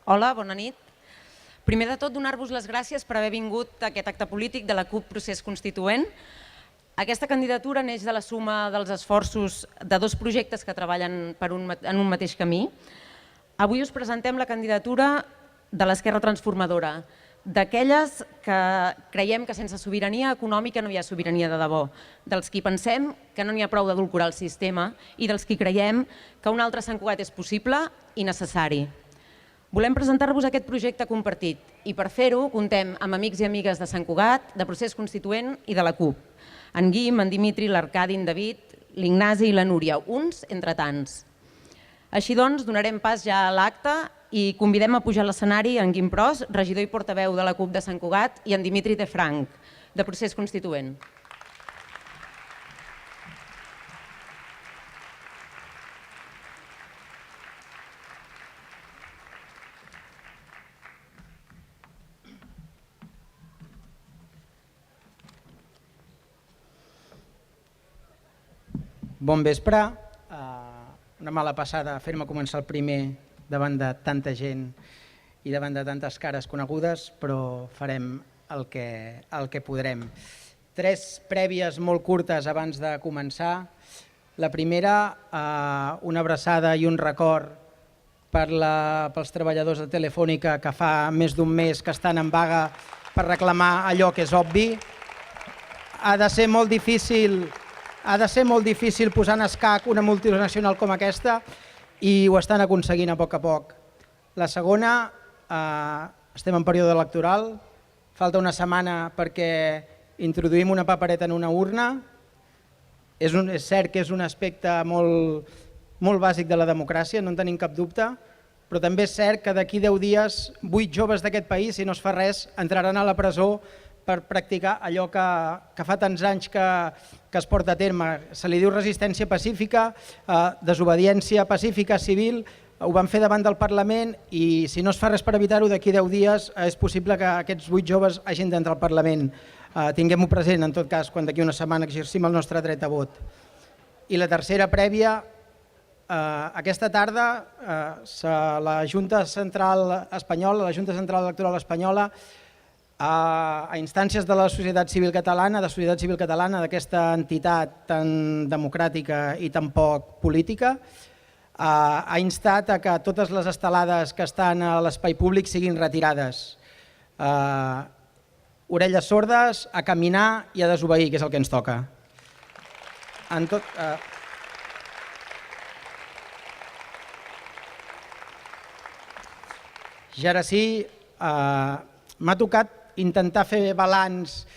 Hola, bona nit. Primer de tot, donar-vos les gràcies per haver vingut a aquest acte polític de la CUP Procés Constituent. Aquesta candidatura neix de la suma dels esforços de dos projectes que treballen en un mateix camí. Avui us presentem la candidatura de l'Esquerra Transformadora, d'aquelles que creiem que sense sobirania econòmica no hi ha sobirania de debò, dels qui pensem que no n'hi ha prou d'adulcorar el sistema i dels qui creiem que un altre Sant Cugat és possible i necessari. Volem presentar-vos aquest projecte compartit i per fer-ho contem amb amics i amigues de Sant Cugat, de Procés Constituent i de la CUP. En Guim, en Dimitri, l'Arcadi, en David, l'Ignasi i la Núria, uns entre tants. Així doncs, donarem pas ja a l'acte i convidem a pujar a l'escenari en Guim Pros, regidor i portaveu de la CUP de Sant Cugat, i en Dimitri de Franc, de Procés Constituent. Bon vespre. Una mala passada fer-me començar el primer davant de tanta gent i davant de tantes cares conegudes, però farem el que podrem. Tres prèvies molt curtes abans de començar. La primera, una abraçada i un record pels treballadors de Telefònica que fa més d'un mes que estan en vaga per reclamar allò que és obvi. Ha de ser molt difícil posar en escac una multinacional com aquesta i ho estan aconseguint a poc. La segona, estem en període electoral, falta una setmana perquè introduïm una papereta en una urna, És cert que és un aspecte molt bàsic de la democràcia, no en tenim cap dubte, però també és cert que d'aquí 10 dies 8 joves d'aquest país, si no es fa res, entraran a la presó per practicar allò que fa tants anys que es porta a terme. Se li diu resistència pacífica, desobediència pacífica civil, ho van fer davant del Parlament i si no es fa res per evitar-ho, d'aquí 10 dies és possible que aquests 8 joves hagin d'entrar al Parlament. Tinguem-ho present, en tot cas, quan d'aquí una setmana exercim el nostre dret a vot. I la tercera prèvia, aquesta tarda la Junta Central Espanyola, la Junta Central Electoral Espanyola, a instàncies de la societat civil catalana, d'aquesta entitat tan democràtica i tan poc política, ha instat a que totes les estelades que estan a l'espai públic siguin retirades. Orelles sordes, a caminar i a desobeir, que és el que ens toca. I ara sí, m'ha tocat intentar fer balanç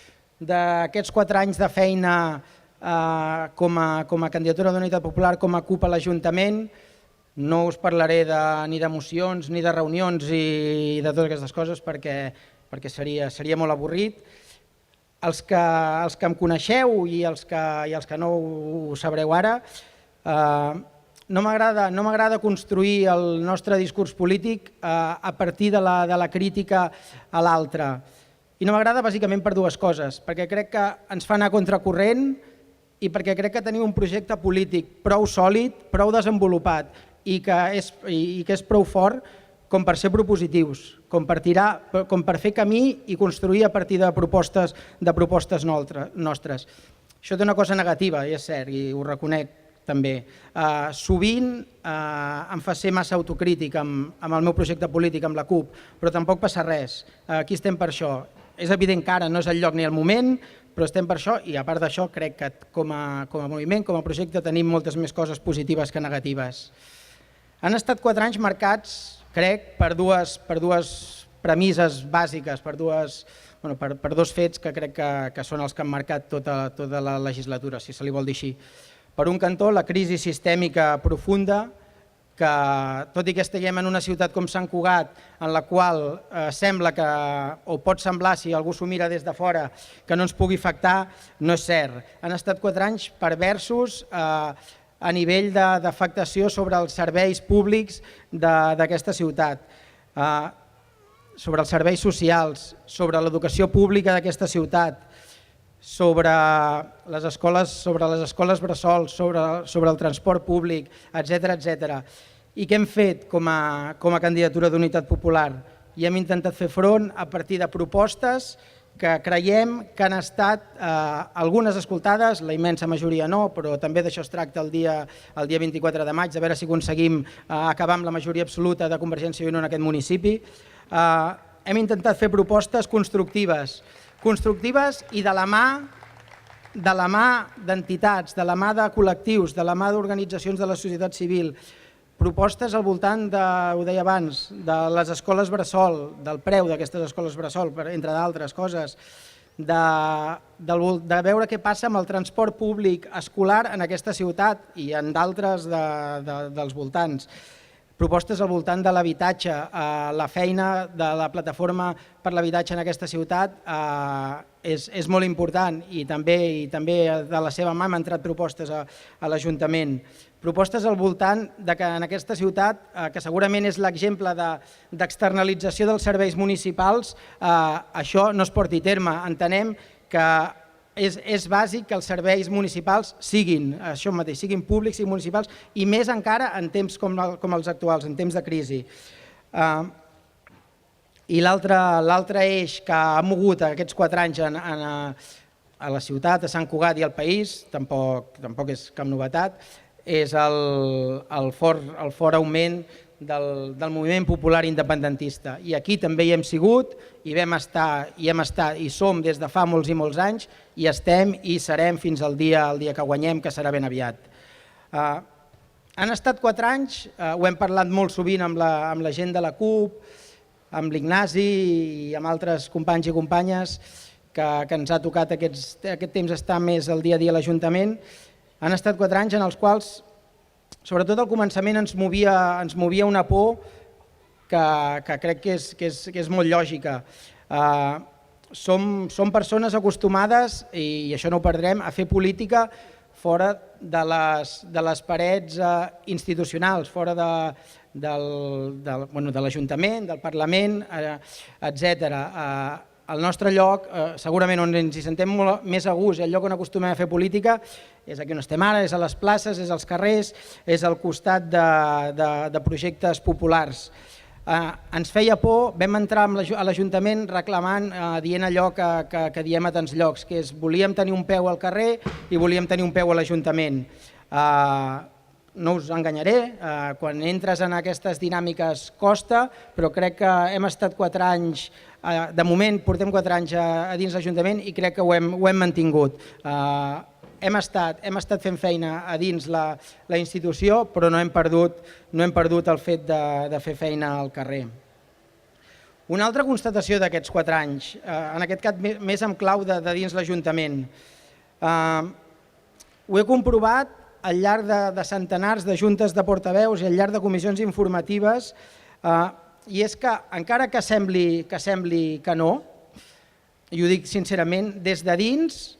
d'aquests 4 anys de feina com a candidatura d'Unitat Popular, com a CUP a l'Ajuntament. No us parlaré ni d'emocions, ni de reunions i de totes aquestes coses perquè seria molt avorrit. Els que em coneixeu i els que no ho sabreu ara, no m'agrada construir el nostre discurs polític a partir de la crítica a l'altre. I no m'agrada bàsicament per 2 coses, perquè crec que ens fa anar contracorrent i perquè crec que tenim un projecte polític prou sòlid, prou desenvolupat i que és prou fort com per ser propositius, com per fer camí i construir a partir de propostes nostres. Això té una cosa negativa, i és cert, i ho reconec també. Sovint em fa ser massa autocrític amb el meu projecte polític, amb la CUP, però tampoc passa res. Aquí estem per això. És evident que ara no és el lloc ni el moment, però estem per això i a part d'això crec que com a moviment, com a projecte tenim moltes més coses positives que negatives. Han estat 4 anys marcats, crec, per dues premisses bàsiques, per 2 fets que crec que són els que han marcat tota la legislatura, si se li vol dir així. Per un cantó, la crisi sistèmica profunda, que tot i que estiguem en una ciutat com Sant Cugat, en la qual sembla que, o pot semblar si algú s'ho mira des de fora, que no ens pugui afectar, no és cert. Han estat 4 anys perversos a nivell d'afectació sobre els serveis públics d'aquesta ciutat, sobre els serveis socials, sobre l'educació pública d'aquesta ciutat, sobre les escoles bressol, sobre el transport públic, etc. I què hem fet com a candidatura d'Unitat Popular? I hem intentat fer front a partir de propostes que creiem que han estat algunes escoltades, la immensa majoria no, però també d'això es tracta el dia 24 de maig, de veure si aconseguim acabar amb la majoria absoluta de Convergència i Unió en aquest municipi. Hem intentat fer propostes constructives i de la mà d'entitats, de la mà de col·lectius, de la mà d'organitzacions de la societat civil, propostes al voltant, ho deia abans, de les escoles bressol, del preu d'aquestes escoles bressol, entre d'altres coses, de veure què passa amb el transport públic escolar en aquesta ciutat i en d'altres dels voltants. Propostes al voltant de l'habitatge, la feina de la plataforma per l'habitatge en aquesta ciutat és molt important i també de la seva mà hem entrat propostes a l'Ajuntament. Propostes al voltant que en aquesta ciutat, que segurament és l'exemple d'externalització dels serveis municipals, això no es porti a terme. Entenem que és bàsic que els serveis municipals siguin això mateix, siguin públics i municipals, i més encara en temps com els actuals, en temps de crisi. I l'altre eix que ha mogut aquests 4 anys a la ciutat, a Sant Cugat i al país, tampoc és cap novetat, és el fort augment del moviment popular independentista. I aquí també hi hem sigut, hi vam estar, i hem estat, i som des de fa molts i molts anys, i estem i serem fins al dia que guanyem, que serà ben aviat. Han estat 4 anys, ho hem parlat molt sovint amb la gent de la CUP, amb l'Ignasi i amb altres companys i companyes que ens ha tocat aquest temps estar més el dia a dia a l'Ajuntament, Han estat 4 anys en els quals, sobretot al començament, ens movia una por que crec que és molt lògica. Som persones acostumades, i això no ho perdrem, a fer política fora de les parets institucionals, fora de l'Ajuntament, del Parlament, etc. El nostre lloc, segurament on ens hi sentem molt més a gust, el lloc on acostumem a fer política, és aquí on estem ara, és a les places, és als carrers, és al costat de projectes populars. Ens feia por, vam entrar a l'Ajuntament reclamant, dient allò que diem a tants llocs, que és volíem tenir un peu al carrer i volíem tenir un peu a l'Ajuntament. No us enganyaré, quan entres en aquestes dinàmiques costa, però crec que hem estat 4 anys, de moment portem 4 anys a dins l'Ajuntament i crec que ho hem mantingut. Hem estat fent feina a dins la institució, però no hem perdut el fet de fer feina al carrer. Una altra constatació d'aquests 4 anys, en aquest cas més en clau de dins l'Ajuntament, ho he comprovat al llarg de centenars de juntes de portaveus i al llarg de comissions informatives, i és que encara que sembli que no, i ho dic sincerament, des de dins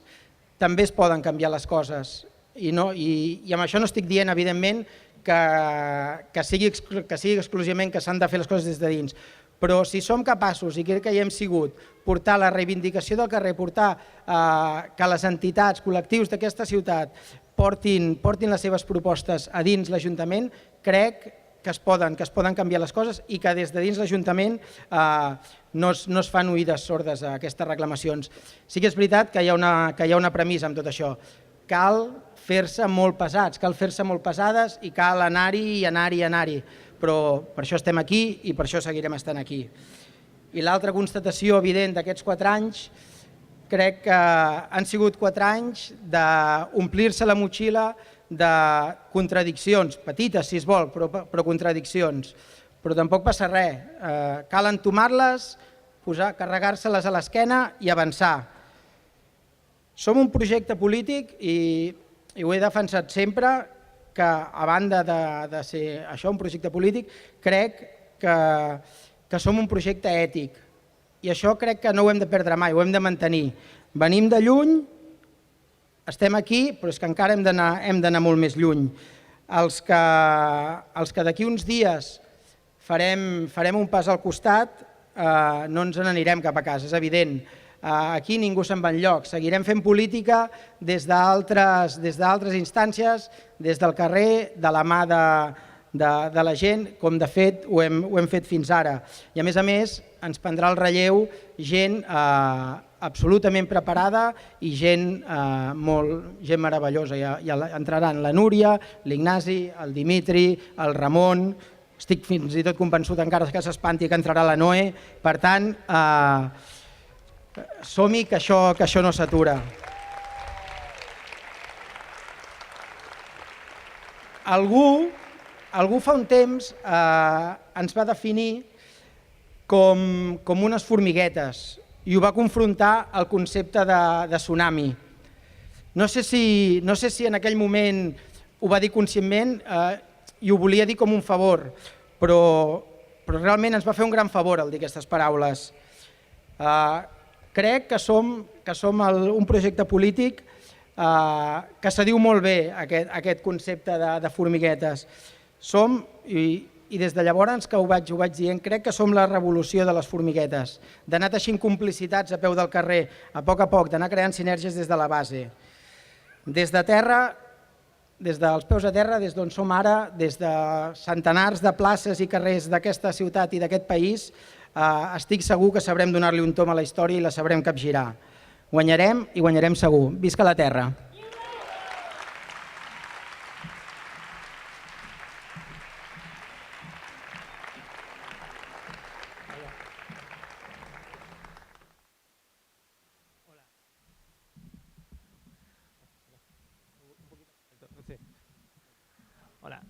també es poden canviar les coses. I amb això no estic dient, evidentment, que sigui exclusivament que s'han de fer les coses des de dins. Però si som capaços, i crec que hi hem sigut, portar la reivindicació del carrer, portar que les entitats, col·lectius d'aquesta ciutat portin les seves propostes a dins l'Ajuntament, crec que es poden canviar les coses i que des de dins l'Ajuntament no es fan oïdes sordes a aquestes reclamacions. Sí que és veritat que hi ha una premissa amb tot això. Cal fer-se molt pesats, cal fer-se molt pesades i cal anar-hi i anar-hi i anar-hi. Però per això estem aquí i per això seguirem estant aquí. I l'altra constatació evident d'aquests 4 anys, crec que han sigut 4 anys d'omplir-se la motxilla de contradiccions, petites si es vol, però contradiccions. Però tampoc passa res, cal entomar-les, carregar-se-les a l'esquena i avançar. Som un projecte polític i ho he defensat sempre, que a banda de ser això un projecte polític, crec que som un projecte ètic. I això crec que no ho hem de perdre mai, ho hem de mantenir. Venim de lluny, estem aquí, però és que encara hem d'anar molt més lluny. Els que d'aquí uns dies farem un pas al costat, no ens n'anirem cap a casa, és evident. Aquí ningú se'n va enlloc, seguirem fent política des d'altres instàncies, des del carrer, de la mà de la gent, com de fet ho hem fet fins ara. I a més ens prendrà el relleu gent absolutament preparada i gent meravellosa. Ja entraran la Núria, l'Ignasi, el Dimitri, el Ramon, estic fins i tot convençut encara que s'espanti que entrarà la Noé, per tant, som-hi que això no s'atura. Algú fa un temps ens va definir com unes formiguetes i ho va confrontar al concepte de tsunami. No sé si en aquell moment ho va dir conscientment i ho volia dir com un favor, però realment ens va fer un gran favor al dir aquestes paraules. Crec que som un projecte polític que se diu molt bé aquest concepte de formiguetes. Som, i des de llavors que ho vaig dient, crec que som la revolució de les formiguetes, d'anar teixint complicitats a peu del carrer, a poc, d'anar creant sinergies des de la base. Des de terra, des dels peus a terra, des d'on som ara, des de centenars de places i carrers d'aquesta ciutat i d'aquest país, estic segur que sabrem donar-li un tom a la història i la sabrem capgirar. Guanyarem i guanyarem segur. Visca la terra! Hola,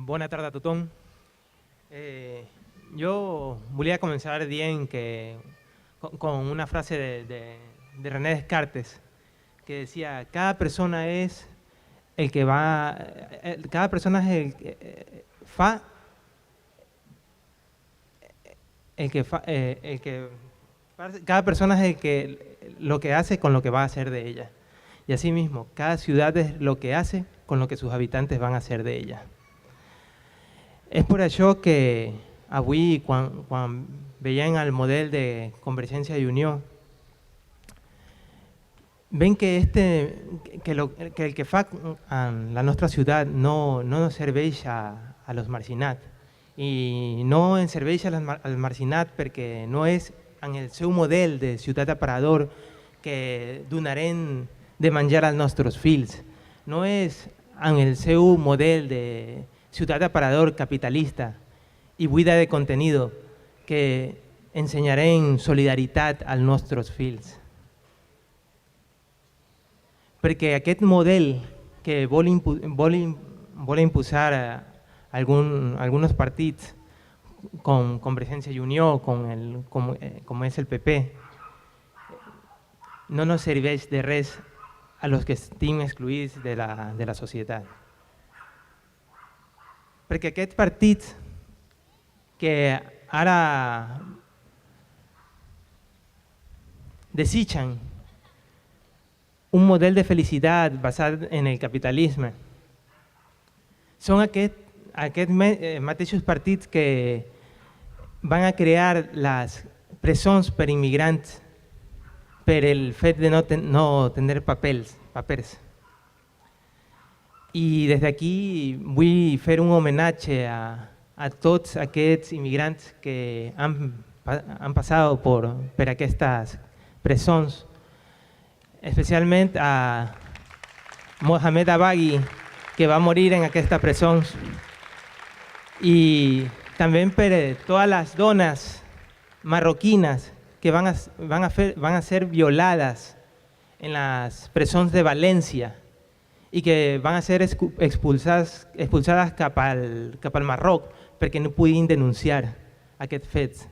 bona tarda a tothom. Jo volia començar dient con una frase de René Descartes que decía: cada persona es el que va, cada persona es cada persona es el que lo que hace con lo que va a hacer de ella. Y asimismo, cada ciudad es lo que hace con lo que sus habitantes van a hacer de ella. És per això que avui, quan veiem el model de Convergència i Unió, ven que el que fa en la nostra ciutat no nos serveix a los marginats. I no ens serveix al marginat perquè no és en el seu model de ciutat aparador que donarem de menjar als nostres fills. No és en el seu model de ciutat aparador capitalista i buida de contenido que ensenyarem solidaritat als nostres fills. Perquè aquest model que vol imposar algunos partits com Convergència i Unió, com és el PP, no nos serveix de res a los que estem excluïts de la societat. Perquè aquests partits que ara desitgen un model de felicitat basat en el capitalisme són aquests mateixos partits que van a crear les presons per immigrants per el fet de no tenir papers. I des d'aquí vull fer un homenatge a tots aquests immigrants que han passat per aquestes presons, especialment a Mohamed Abaghi, que va morir en aquestes presons, i també per totes les dones marroquines que van a ser violades en les presons de València i que van a ser expulsades cap al Marroc perquè no puguin denunciar aquests fets.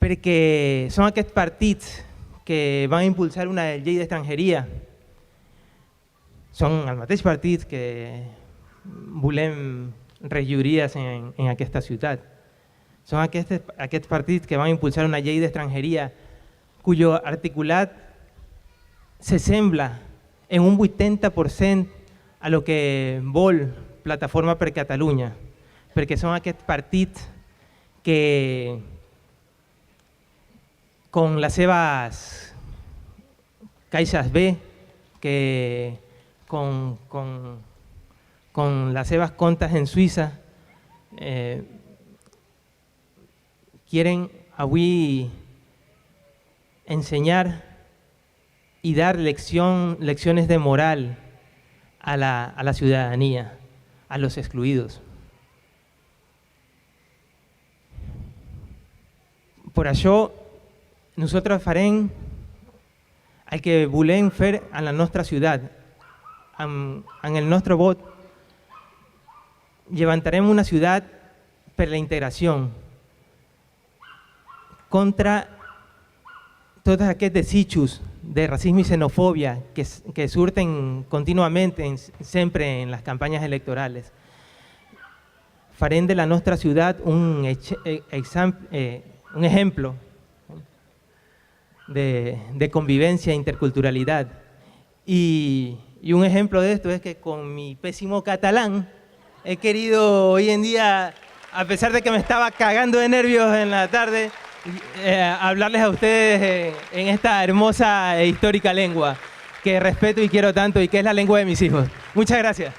Perquè són aquests partits que van impulsar una llei d'estrangeria, són els mateixos partits que volem regidories en aquesta ciutat. Són aquests partits que van impulsar una llei d'estrangeria cuyo articulat s'assembla en un 80% a lo que vol Plataforma per Catalunya, perquè són aquests partits que con les seves caixes B, que con las seves comptes en Suïssa quieren avui enseñar y dar lecciones de moral a la ciudadanía, a los excluidos. Per això, nosaltres farem el que volem fer a la nostra ciutat. En el nostre vot levantarem una ciutat per la integració, contra tots aquests desitjos de racisme i xenofòbia que surten contínuament sempre en les campanyes electorals. Farem de la nostra ciutat un ejemplo de convivencia e interculturalidad. Y un ejemplo de esto es que con mi pésimo catalán he querido hoy en día, a pesar de que me estaba cagando de nervios en la tarde, hablarles a ustedes en esta hermosa e histórica lengua que respeto y quiero tanto y que es la lengua de mis hijos. Muchas gracias.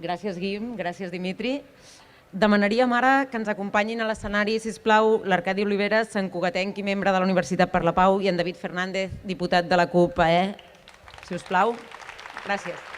Gràcies, Guim. Gràcies, Dimitri. Demanaríem ara que ens acompanyin a l'escenari, sisplau, l'Arcadi Oliveres, santcugatenc i membre de la Universitat per la Pau, i en David Fernández, diputat de la CUP. Si us plau. Gràcies.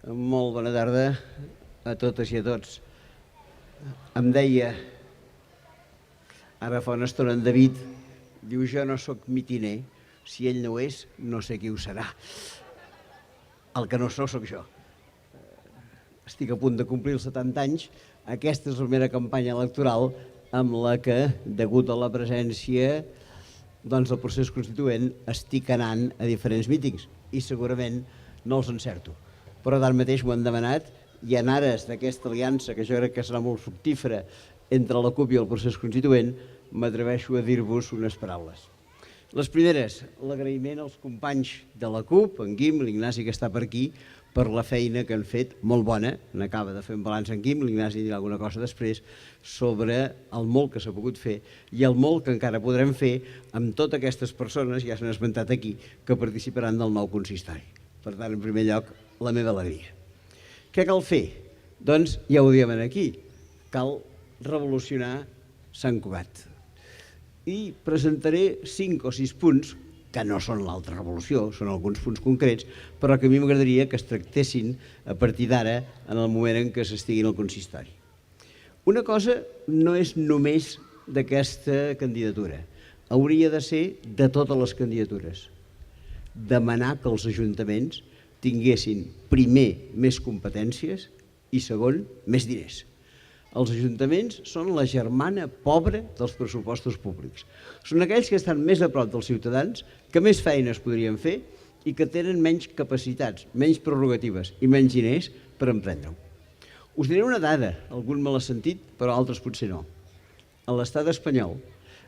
Molt bona tarda a totes i a tots. Em deia, ara fa una estona en David, diu, jo no sóc mitiner, si ell no ho és, no sé qui ho serà. El que no sóc jo. Estic a punt de complir els 70 anys, aquesta és la primera campanya electoral amb la que, degut a la presència del procés constituent, estic anant a diferents mítings i segurament no els encerto. Però d'ara mateix m'ho han demanat i en ares d'aquesta aliança, que jo crec que serà molt fructífera entre la CUP i el procés constituent, m'atreveixo a dir-vos unes paraules. Les primeres, l'agraïment als companys de la CUP, en Guim, l'Ignasi que està per aquí, per la feina que han fet, molt bona. N'acaba de fer un balanç en Guim, l'Ignasi dirà alguna cosa després, sobre el molt que s'ha pogut fer i el molt que encara podrem fer amb totes aquestes persones, ja s'han esmentat aquí, que participaran del nou consistori. Per tant, en primer lloc, la meva alegria. Què cal fer? Doncs ja ho diem aquí, cal revolucionar Sant Cugat. I presentaré 5 o 6 punts, que no són l'altra revolució, són alguns punts concrets, però que a mi m'agradaria que es tractessin a partir d'ara en el moment en què s'estigui en el consistori. Una cosa no és només d'aquesta candidatura, hauria de ser de totes les candidatures. Demanar que els ajuntaments tinguessin, primer, més competències i, segon, més diners. Els ajuntaments són la germana pobra dels pressupostos públics. Són aquells que estan més a prop dels ciutadans, que més feines podrien fer i que tenen menys capacitats, menys prerrogatives i menys diners per emprendre-ho. Us diré una dada, algun me l'ha sentit, però altres potser no. A l'estat espanyol,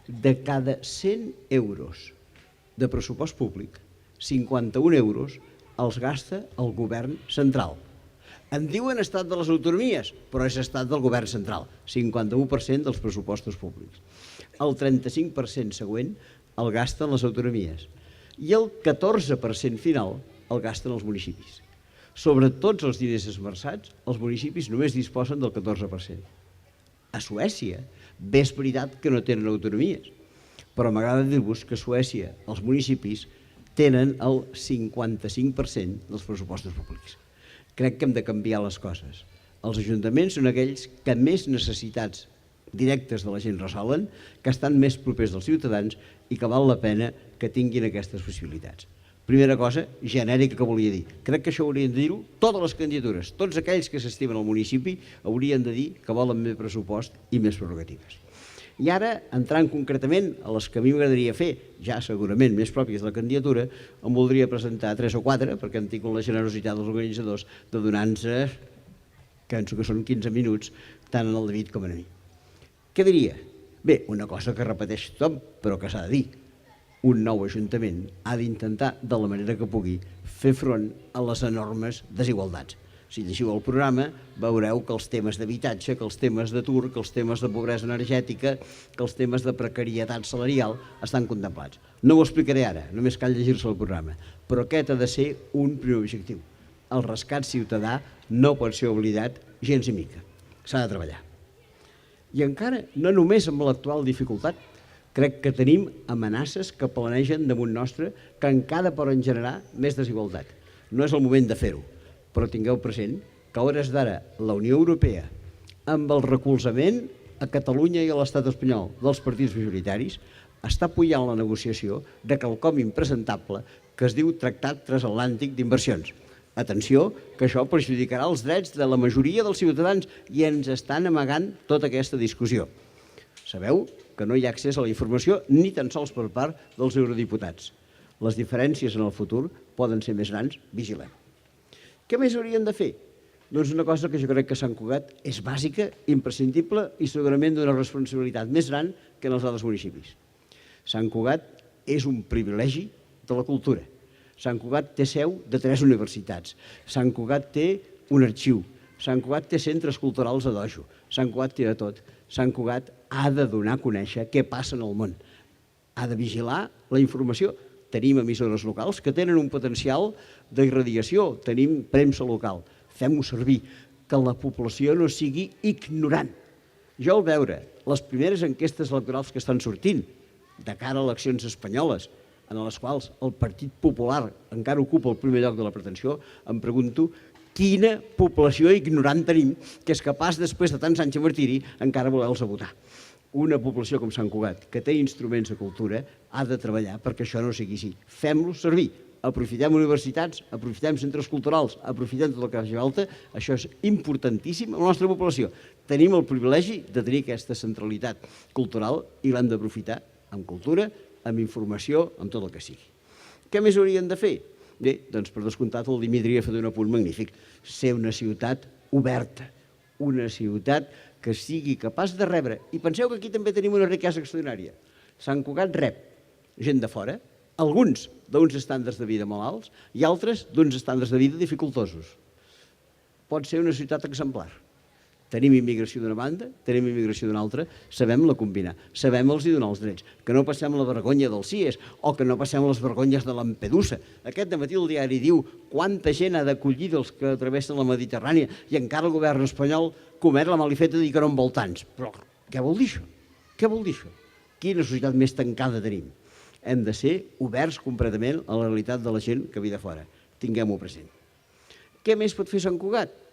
de cada 100 euros de pressupost públic, 51 euros els gasta el govern central. En diuen estat de les autonomies, però és estat del govern central, 51% dels pressupostos públics. El 35% següent el gasten les autonomies i el 14% final el gasten els municipis. Sobre tots els diners esmerçats, els municipis només disposen del 14%. A Suècia, bé és veritat que no tenen autonomies, però m'agrada dir-vos que a Suècia els municipis tenen el 55% dels pressupostos públics. Crec que hem de canviar les coses. Els ajuntaments són aquells que més necessitats directes de la gent resolen, que estan més propers dels ciutadans i que val la pena que tinguin aquestes possibilitats. Primera cosa genèrica que volia dir. Crec que això haurien de dir-ho totes les candidatures. Tots aquells que s'estimen al municipi haurien de dir que volen més pressupost i més prerrogatives. I ara, entrant concretament a les que a mi m'agradaria fer, ja segurament més pròpies de la candidatura, em voldria presentar 3 o 4, perquè hem tingut la generositat dels organitzadors de donar-nos, penso que són 15 minuts, tant en el David com en mi. Què diria? Bé, una cosa que repeteix tothom, però que s'ha de dir. Un nou ajuntament ha d'intentar, de la manera que pugui, fer front a les enormes desigualtats. Si llegiu el programa, veureu que els temes d'habitatge, que els temes d'atur, que els temes de pobresa energètica, que els temes de precarietat salarial estan contemplats. No ho explicaré ara, només cal llegir-se el programa, però aquest ha de ser un primer objectiu. El rescat ciutadà no pot ser oblidat gens ni mica. S'ha de treballar. I encara, no només amb l'actual dificultat, crec que tenim amenaces que planegen damunt nostre que encara poden generar més desigualtat. No és el moment de fer-ho. Però tingueu present que a hores d'ara la Unió Europea, amb el recolzament a Catalunya i a l'estat espanyol dels partits majoritaris, està apoyant la negociació de quelcom impresentable que es diu Tractat Transatlàntic d'Inversions. Atenció, que això perjudicarà els drets de la majoria dels ciutadans i ens estan amagant tota aquesta discussió. Sabeu que no hi ha accés a la informació ni tan sols per part dels eurodiputats. Les diferències en el futur poden ser més grans, vigilem. Què més haurien de fer? Doncs una cosa que jo crec que a Sant Cugat és bàsica, imprescindible i segurament d'una responsabilitat més gran que en els altres municipis. Sant Cugat és un privilegi de la cultura. Sant Cugat té seu de 3 universitats. Sant Cugat té un arxiu. Sant Cugat té centres culturals a dojo. Sant Cugat té de tot. Sant Cugat ha de donar a conèixer què passa en el món. Ha de vigilar la informació. Tenim emissores locals que tenen un potencial d'irradiació. Tenim premsa local. Fem-ho servir. Que la població no sigui ignorant. Jo al veure les primeres enquestes electorals que estan sortint de cara a eleccions espanyoles, en les quals el Partit Popular encara ocupa el primer lloc de la pretensió, em pregunto quina població ignorant tenim que és capaç, després de tants anys de martiri, encara voler-los votar. Una població com Sant Cugat, que té instruments de cultura, ha de treballar perquè això no sigui així. Fem-los servir. Aprofitem universitats, aprofitem centres culturals, aprofitem tot el que faci falta. Això és importantíssim a la nostra població. Tenim el privilegi de tenir aquesta centralitat cultural i l'hem d'aprofitar amb cultura, amb informació, amb tot el que sigui. Què més haurien de fer? Bé, doncs per descomptat el Dimitri ha fet un apunt magnífic. Ser una ciutat oberta, una ciutat que sigui capaç de rebre. I penseu que aquí també tenim una riquesa extraordinària. Sant Cugat rep gent de fora, alguns d'uns estàndards de vida molt alts i altres d'uns estàndards de vida dificultosos. Pot ser una ciutat exemplar. Tenim immigració d'una banda, tenim immigració d'una altra, sabem la combinar, sabem els donar els drets, que no passem la vergonya dels CIES o que no passem les vergonyes de Lampedusa. Aquest dematí el diari diu quanta gent ha d'acollir dels que travessen la Mediterrània i encara el govern espanyol comet la malifeta de dir que no en vol tants. Però què vol dir això? Què vol dir això? Quina societat més tancada tenim? Hem de ser oberts completament a la realitat de la gent que ve de fora. Tinguem-ho present. Què més pot fer Sant Cugat?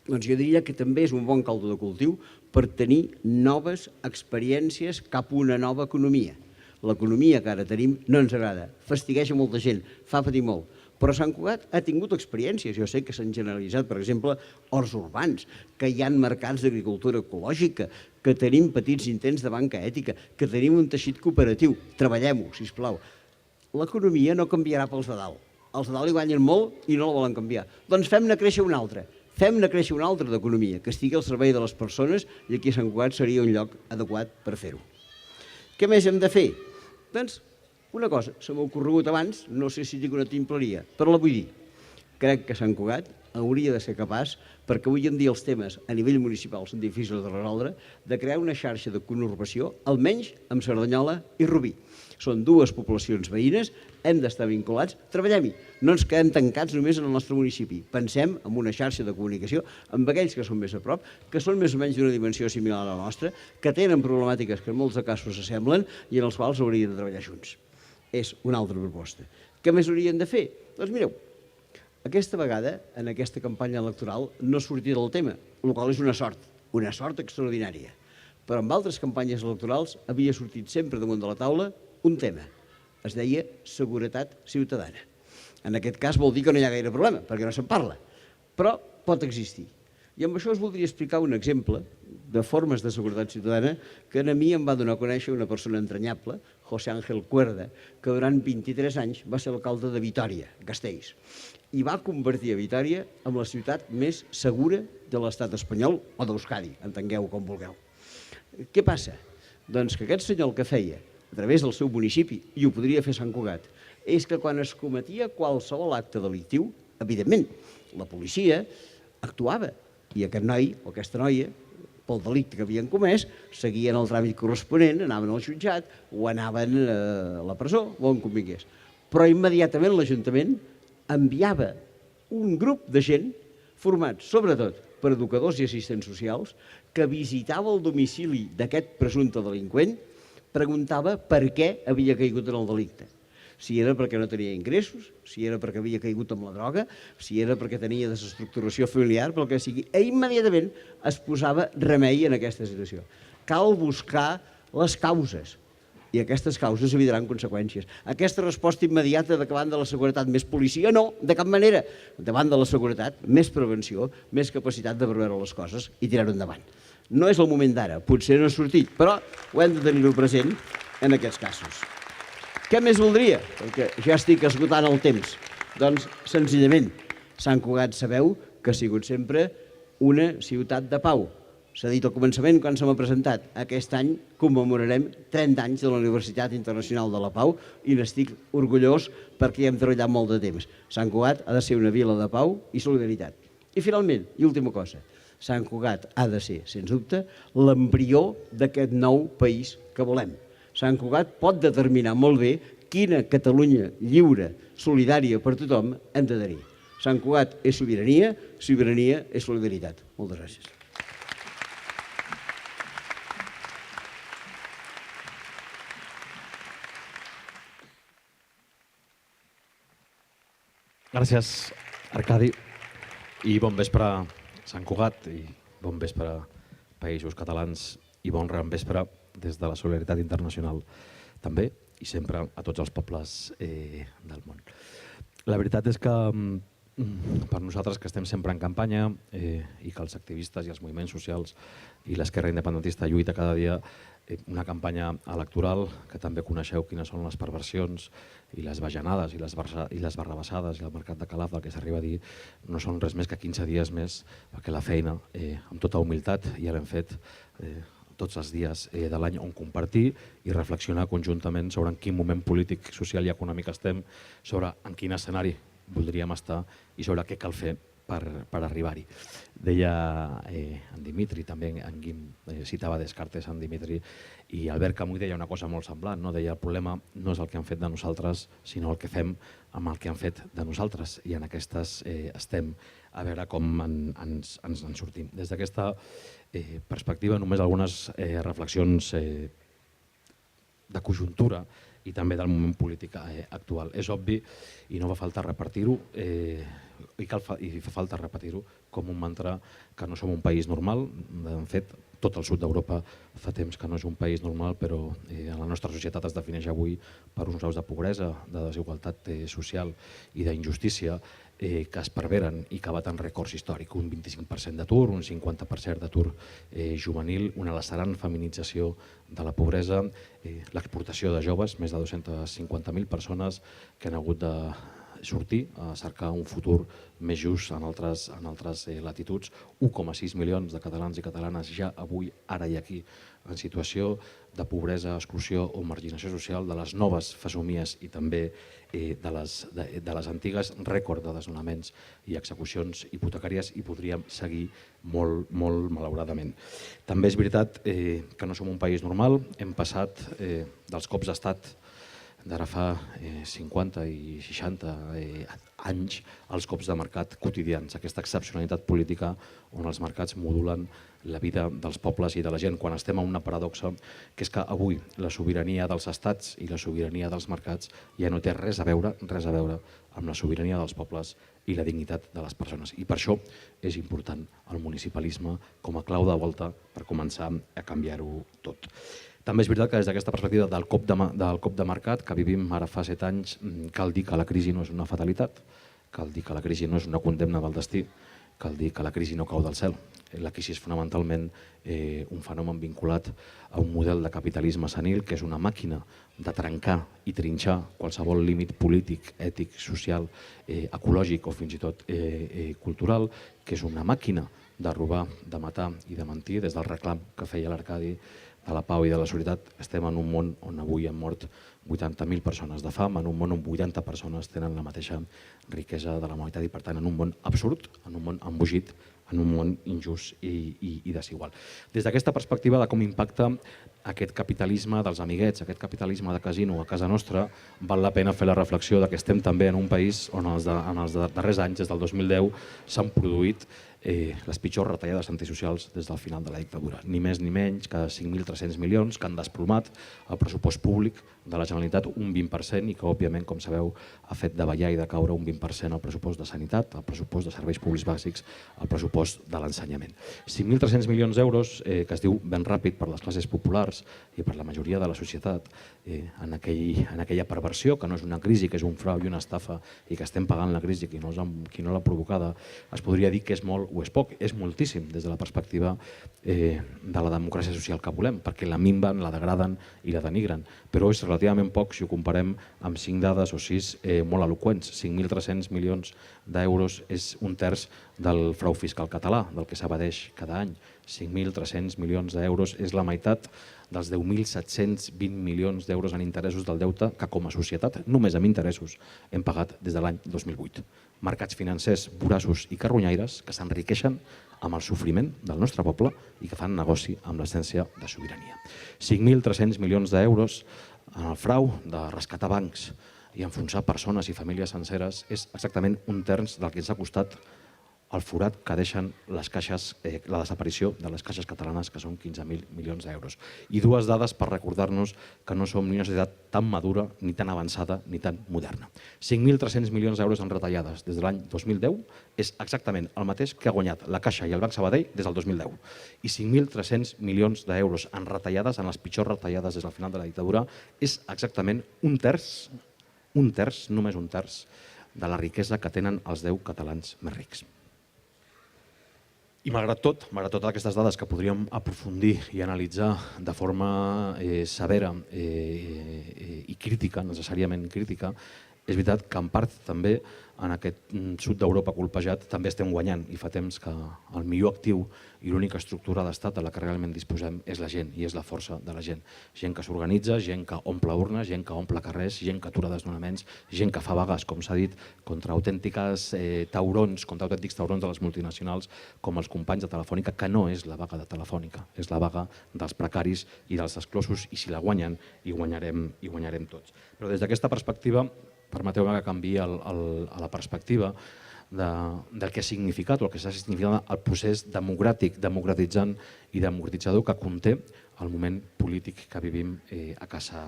Doncs jo diria que també és un bon caldo de cultiu per tenir noves experiències cap a una nova economia. L'economia que ara tenim no ens agrada, fastigueja molta gent, fa patir molt. Però Sant Cugat ha tingut experiències. Jo sé que s'han generalitzat, per exemple, horts urbans, que hi ha mercats d'agricultura ecològica, que tenim petits intents de banca ètica, que tenim un teixit cooperatiu. Treballem-ho, sisplau. L'economia no canviarà pels de dalt. Els de dalt hi guanyen molt i no la volen canviar. Doncs fem-ne créixer una altra. Fem-ne créixer una altra d'economia, que estigui al servei de les persones i aquí a Sant Cugat seria un lloc adequat per fer-ho. Què més hem de fer? Doncs una cosa, se m'ha ocorregut abans, no sé si dic una timpleria, però la vull dir. Crec que Sant Cugat hauria de ser capaç, perquè avui en dia els temes a nivell municipal són difícils de resoldre, de crear una xarxa de conurbació, almenys amb Cerdanyola i Rubí. Són dues poblacions veïnes, hem d'estar vinculats, treballem-hi. No ens quedem tancats només en el nostre municipi. Pensem en una xarxa de comunicació amb aquells que són més a prop, que són més o menys d'una dimensió similar a la nostra, que tenen problemàtiques que en molts casos s'assemblen i en els quals haurien de treballar junts. És una altra proposta. Què més haurien de fer? Doncs mireu, aquesta vegada, en aquesta campanya electoral, no sortirà del tema, el qual és una sort extraordinària. Però en altres campanyes electorals havia sortit sempre damunt de la taula un tema. Es deia seguretat ciutadana. En aquest cas vol dir que no hi ha gaire problema, perquè no se'n parla, però pot existir. I amb això us voldria explicar un exemple de formes de seguretat ciutadana que a mi em va donar a conèixer una persona entranyable, José Ángel Cuerda, que durant 23 anys va ser alcalde de Vitòria, Gasteiz, i va convertir a Vitòria en la ciutat més segura de l'estat espanyol o d'Euskadi, entengueu com vulgueu. Què passa? Doncs que aquest senyor el que feia, a través del seu municipi, i ho podria fer Sant Cugat, és que quan es cometia qualsevol acte delictiu, evidentment, la policia actuava, i aquest noi o aquesta noia, pel delicte que havien comès, seguien el tràmit corresponent, anaven al jutjat o anaven a la presó o on convingués. Però immediatament l'Ajuntament enviava un grup de gent format sobretot per educadors i assistents socials que visitava el domicili d'aquest presumpte delinqüent, preguntava per què havia caigut en el delicte. Si era perquè no tenia ingressos, si era perquè havia caigut amb la droga, si era perquè tenia desestructuració familiar, pel que sigui. I immediatament es posava remei en aquesta situació. Cal buscar les causes i aquestes causes evitaran conseqüències. Aquesta resposta immediata davant de la seguretat més policia, no, de cap manera. Davant de la seguretat, més prevenció, més capacitat de preveure les coses i tirar-ho endavant. No és el moment d'ara, potser no ha sortit, però ho hem de tenir-ho present en aquests casos. Què més voldria? Perquè ja estic esgotant el temps. Doncs, senzillament, Sant Cugat sabeu que ha sigut sempre una ciutat de pau. S'ha dit al començament quan se m'ha presentat. Aquest any commemorarem 30 anys de la Universitat Internacional de la Pau i n'estic orgullós perquè hi hem treballat molt de temps. Sant Cugat ha de ser una vila de pau i solidaritat. I finalment, i última cosa, Sant Cugat ha de ser, sens dubte, l'embrió d'aquest nou país que volem. Sant Cugat pot determinar molt bé quina Catalunya lliure, solidària per tothom hem de tenir. Sant Cugat és sobirania, sobirania és solidaritat. Moltes gràcies. Gràcies, Arcadi. I bon vespre, Sant Cugat, i bon vespre, Països Catalans, i bon vespre des de la Solidaritat Internacional també, i sempre a tots els pobles del món. La veritat és que per nosaltres que estem sempre en campanya i que els activistes i els moviments socials i l'esquerra independentista lluita cada dia, una campanya electoral que també coneixeu quines són les perversions i les bajanades i les barrabassades i el mercat de Calaf, el que s'arriba a dir, no són res més que 15 dies més perquè la feina, amb tota humilitat, ja l'hem fet tots els dies de l'any, on compartir i reflexionar conjuntament sobre en quin moment polític, social i econòmic estem, sobre en quin escenari voldríem estar i sobre què cal fer per arribar-hi. Deia en Dimitri, també en Guim citava Descartes, en Dimitri, i Albert Camus deia una cosa molt semblant, no? Deia el problema no és el que han fet de nosaltres, sinó el que fem amb el que han fet de nosaltres, i en aquestes estem, a veure com ens en sortim. Des d'aquesta perspectiva, només algunes reflexions de conjuntura i també del moment polític actual. És obvi, i no fa falta repetir-ho, i fa falta repetir-ho com un mantra, que no som un país normal. De fet, tot el sud d'Europa fa temps que no és un país normal, però la nostra societat es defineix avui per uns graus de pobresa, de desigualtat social i d'injustícia que es perveren i que baten rècords històrics. Un 25% d'atur, un 50% d'atur juvenil, una lacerant feminització de la pobresa, l'exportació de joves, més de 250.000 persones que han hagut de sortir a cercar un futur més just en altres latituds. 1,6 milions de catalans i catalanes ja avui, ara i aquí, en situació de pobresa, exclusió o marginació social, de les noves fesomies i també de les antigues, rècord de desnonaments i execucions hipotecàries, i podríem seguir molt, molt malauradament. També és veritat que no som un país normal. Hem passat dels cops d'estat d'ara fa 50 i 60 anys als cops de mercat quotidians, aquesta excepcionalitat política on els mercats modulen la vida dels pobles i de la gent, quan estem en una paradoxa, que és que avui la sobirania dels estats i la sobirania dels mercats ja no té res a veure amb la sobirania dels pobles i la dignitat de les persones. I per això és important el municipalisme com a clau de volta per començar a canviar-ho tot. També és veritat que des d'aquesta perspectiva del cop de mercat que vivim ara fa 7 anys, cal dir que la crisi no és una fatalitat, cal dir que la crisi no és una condemna del destí, cal dir que la crisi no cau del cel. La crisi és fonamentalment un fenomen vinculat a un model de capitalisme senil que és una màquina de trencar i trinxar qualsevol límit polític, ètic, social, ecològic o fins i tot cultural, que és una màquina de robar, de matar i de mentir. Des del reclam que feia l'Arcadi de la pau i de la solidaritat, estem en un món on avui han mort 80.000 persones de fam, en un món on 80 persones tenen la mateixa riquesa de la humanitat i, per tant, en un món absurd, en un món embogit, en un món injust i desigual. Des d'aquesta perspectiva de com impacta aquest capitalisme dels amiguets, aquest capitalisme de casino a casa nostra, val la pena fer la reflexió que estem també en un país on en els darrers anys, des del 2010, s'han produït les pitjors retallades antisocials des del final de la dictadura. Ni més ni menys que 5.300 milions que han desplomat el pressupost públic de la Generalitat un 20% i que, òbviament, com sabeu, ha fet davallar i de caure un 20% el pressupost de sanitat, el pressupost de serveis públics bàsics, el pressupost pressupost de l'ensenyament. 5.300 milions d'euros, que es diu ben ràpid per les classes populars i per la majoria de la societat, en aquella perversió, que no és una crisi, que és un frau i una estafa, i que estem pagant la crisi qui no l'ha provocada, es podria dir que és molt o és poc. És moltíssim des de la perspectiva de la democràcia social que volem, perquè la minven, la degraden i la denigren. Però és relativament poc si ho comparem amb 5 dades o 6 molt eloqüents. 5.300 milions d'euros és un terç del frau fiscal català, del que s'evadeix cada any. 5.300 milions d'euros és la meitat dels 10.720 milions d'euros en interessos del deute que com a societat, només amb interessos, hem pagat des de l'any 2008. Mercats financers voraços i carronyaires que s'enriqueixen amb el sofriment del nostre poble i que fan negoci amb l'essència de sobirania. 5.300 milions d'euros en el frau de rescatar bancs i enfonsar persones i famílies senceres és exactament un terç del que ens ha costat el forat que deixen les caixes, la desaparició de les caixes catalanes, que són 15.000 milions d'euros. I 2 dades per recordar-nos que no som ni una societat tan madura, ni tan avançada, ni tan moderna. 5.300 milions d'euros en retallades des de l'any 2010 és exactament el mateix que ha guanyat la Caixa i el Banc Sabadell des del 2010. I 5.300 milions d'euros en retallades, en les pitjors retallades des del final de la dictadura, és exactament un terç, només un terç, de la riquesa que tenen els 10 catalans més rics. I malgrat totes aquestes dades que podríem aprofundir i analitzar de forma severa i crítica, necessàriament crítica, és veritat que en part també en aquest sud d'Europa colpejat també estem guanyant i fa temps que el millor actiu i l'única estructura d'estat de la que realment disposem és la gent i és la força de la gent. Gent que s'organitza, gent que omple urnes, gent que omple carrers, gent que atura desnonaments, gent que fa vagues, com s'ha dit, contra autèntics taurons de les multinacionals com els companys de Telefònica, que no és la vaga de Telefònica, és la vaga dels precaris i dels exclosos, i si la guanyen, hi guanyarem tots. Però des d'aquesta perspectiva, permeteu-me que canviï la perspectiva del que ha significat o el que s'ha significat el procés democràtic, democratitzant i democratitzador que conté el moment polític que vivim a casa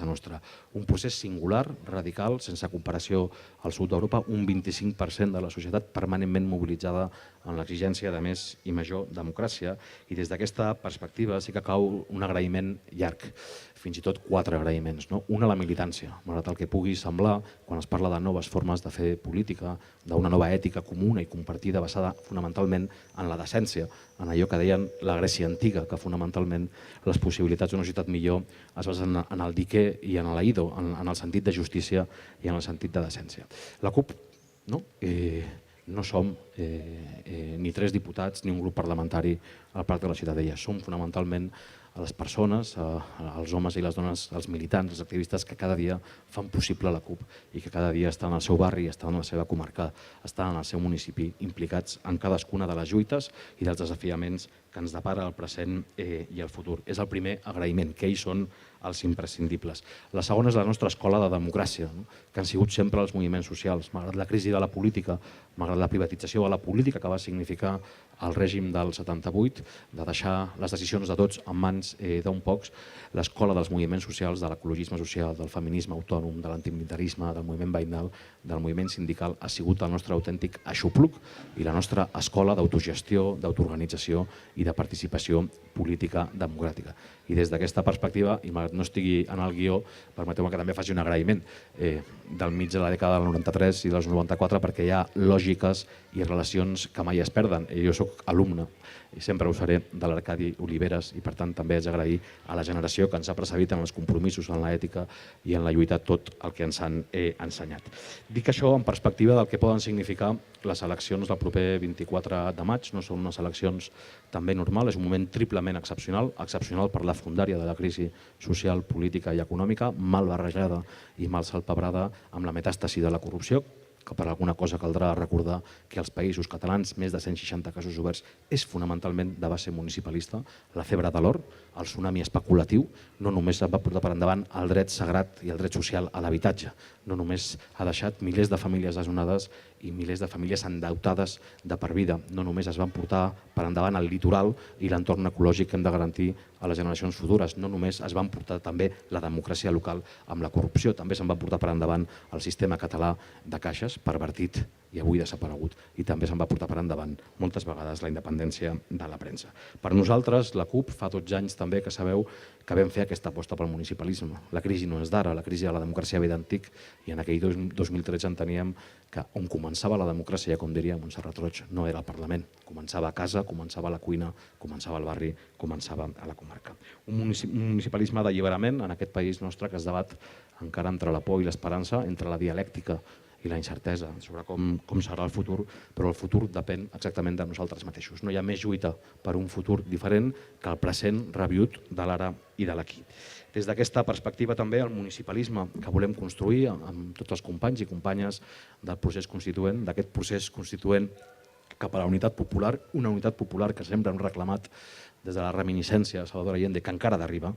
nostra. Un procés singular, radical, sense comparació al sud d'Europa, un 25% de la societat permanentment mobilitzada en l'exigència de més i major democràcia, i des d'aquesta perspectiva sí que cau un agraïment llarg, fins i tot 4 agraïments. Un a la militància, malgrat el que pugui semblar quan es parla de noves formes de fer política, d'una nova ètica comuna i compartida basada fonamentalment en la decència, en allò que deien la Grècia antiga, que fonamentalment les possibilitats d'una societat millor es basen en el diquer i en l'aido, en el sentit de justícia i en el sentit de decència. La CUP no som ni 3 diputats ni un grup parlamentari al Parc de la Ciutadella. Som fonamentalment les persones, els homes i les dones, els militants, els activistes que cada dia fan possible la CUP i que cada dia estan al seu barri, estan a la seva comarca, estan al seu municipi, implicats en cadascuna de les lluites i dels desafiaments que ens depara el present i el futur. És el primer agraïment, que ells són els imprescindibles. La segona és la nostra escola de democràcia, que han sigut sempre els moviments socials. Malgrat la crisi de la política, malgrat la privatització de la política que va significar el règim del 78, de deixar les decisions de tots en mans d'un pocs, l'escola dels moviments socials, de l'ecologisme social, del feminisme autònom, de l'antimilitarisme, del moviment veïnal, del moviment sindical, ha sigut el nostre autèntic aixopluc i la nostra escola d'autogestió, d'autoorganització i de participació política democràtica. I des d'aquesta perspectiva, i malgrat no estigui en el guió, permeteu-me que també faci un agraïment del mig de la dècada del 93 i dels 94, perquè hi ha lògiques i relacions que mai es perden. Jo soc alumne i sempre ho seré de l'Arcadi Oliveres i per tant també haig d'agrair a la generació que ens ha precedit en els compromisos, en l'ètica i en la lluita tot el que ens han ensenyat. Dic això en perspectiva del que poden significar les eleccions del proper 24 de maig. No són unes eleccions també normals, és un moment triplement excepcional, excepcional per la fondària de la crisi social, política i econòmica, mal barrejada i mal salpebrada amb la metàstasi de la corrupció, que per alguna cosa caldrà recordar que als països catalans més de 160 casos oberts és fonamentalment de base municipalista. La febre de l'or, el tsunami especulatiu, no només va portar per endavant el dret sagrat i el dret social a l'habitatge, no només ha deixat milers de famílies desnonades i milers de famílies endeutades de per vida, no només es van portar per endavant el litoral i l'entorn ecològic que hem de garantir a les generacions futures, no només es van portar també la democràcia local amb la corrupció, també se'n va portar per endavant el sistema català de caixes, pervertit i avui desaparegut, i també se'n va portar per endavant moltes vegades la independència de la premsa. Per nosaltres, la CUP, fa 12 anys també que sabeu que vam fer aquesta aposta pel municipalisme. La crisi no és d'ara, la crisi de la democràcia ve d'antic, i en aquell 2013 enteníem que on començava la democràcia, com diria Montserrat Roig, no era el Parlament. Començava a casa, començava a la cuina, començava al barri, començava a la comarca. Un municipalisme d'alliberament en aquest país nostre que es debat encara entre la por i l'esperança, entre la dialèctica i la incertesa sobre com serà el futur, però el futur depèn exactament de nosaltres mateixos. No hi ha més lluita per un futur diferent que el present reviut de l'ara i de l'aquí. Des d'aquesta perspectiva també el municipalisme que volem construir amb tots els companys i companyes del procés constituent, d'aquest procés constituent cap a la unitat popular, una unitat popular que sempre hem reclamat des de la reminiscència de Salvador Allende, que encara ha d'arribar.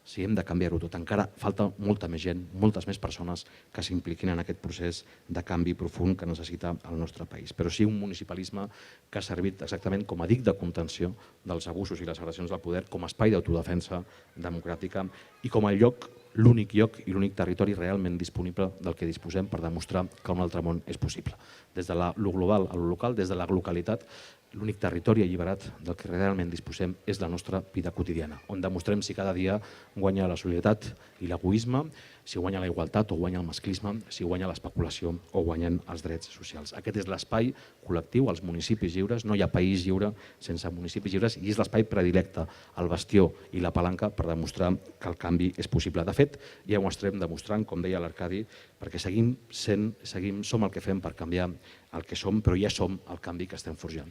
Si hem de canviar-ho tot, encara falta molta més gent, moltes més persones que s'impliquin en aquest procés de canvi profund que necessita el nostre país. Però sí un municipalisme que ha servit exactament com a dic de contenció dels abusos i les agressions del poder, com a espai d'autodefensa democràtica i com a lloc, l'únic lloc i l'únic territori realment disponible del que disposem per demostrar que un altre món és possible. Des de lo global a lo local, des de la localitat, l'únic territori alliberat del que realment disposem és la nostra vida quotidiana, on demostrem si cada dia guanya la solidaritat i l'egoisme, si guanya la igualtat o guanya el masclisme, si guanya l'especulació o guanyen els drets socials. Aquest és l'espai col·lectiu, els municipis lliures. No hi ha país lliure sense municipis lliures i és l'espai predilecte, el bastió i la palanca per demostrar que el canvi és possible. De fet, ja ho estem demostrant, com deia l'Arcadi, perquè som el que fem per canviar el que som, però ja som el canvi que estem forjant.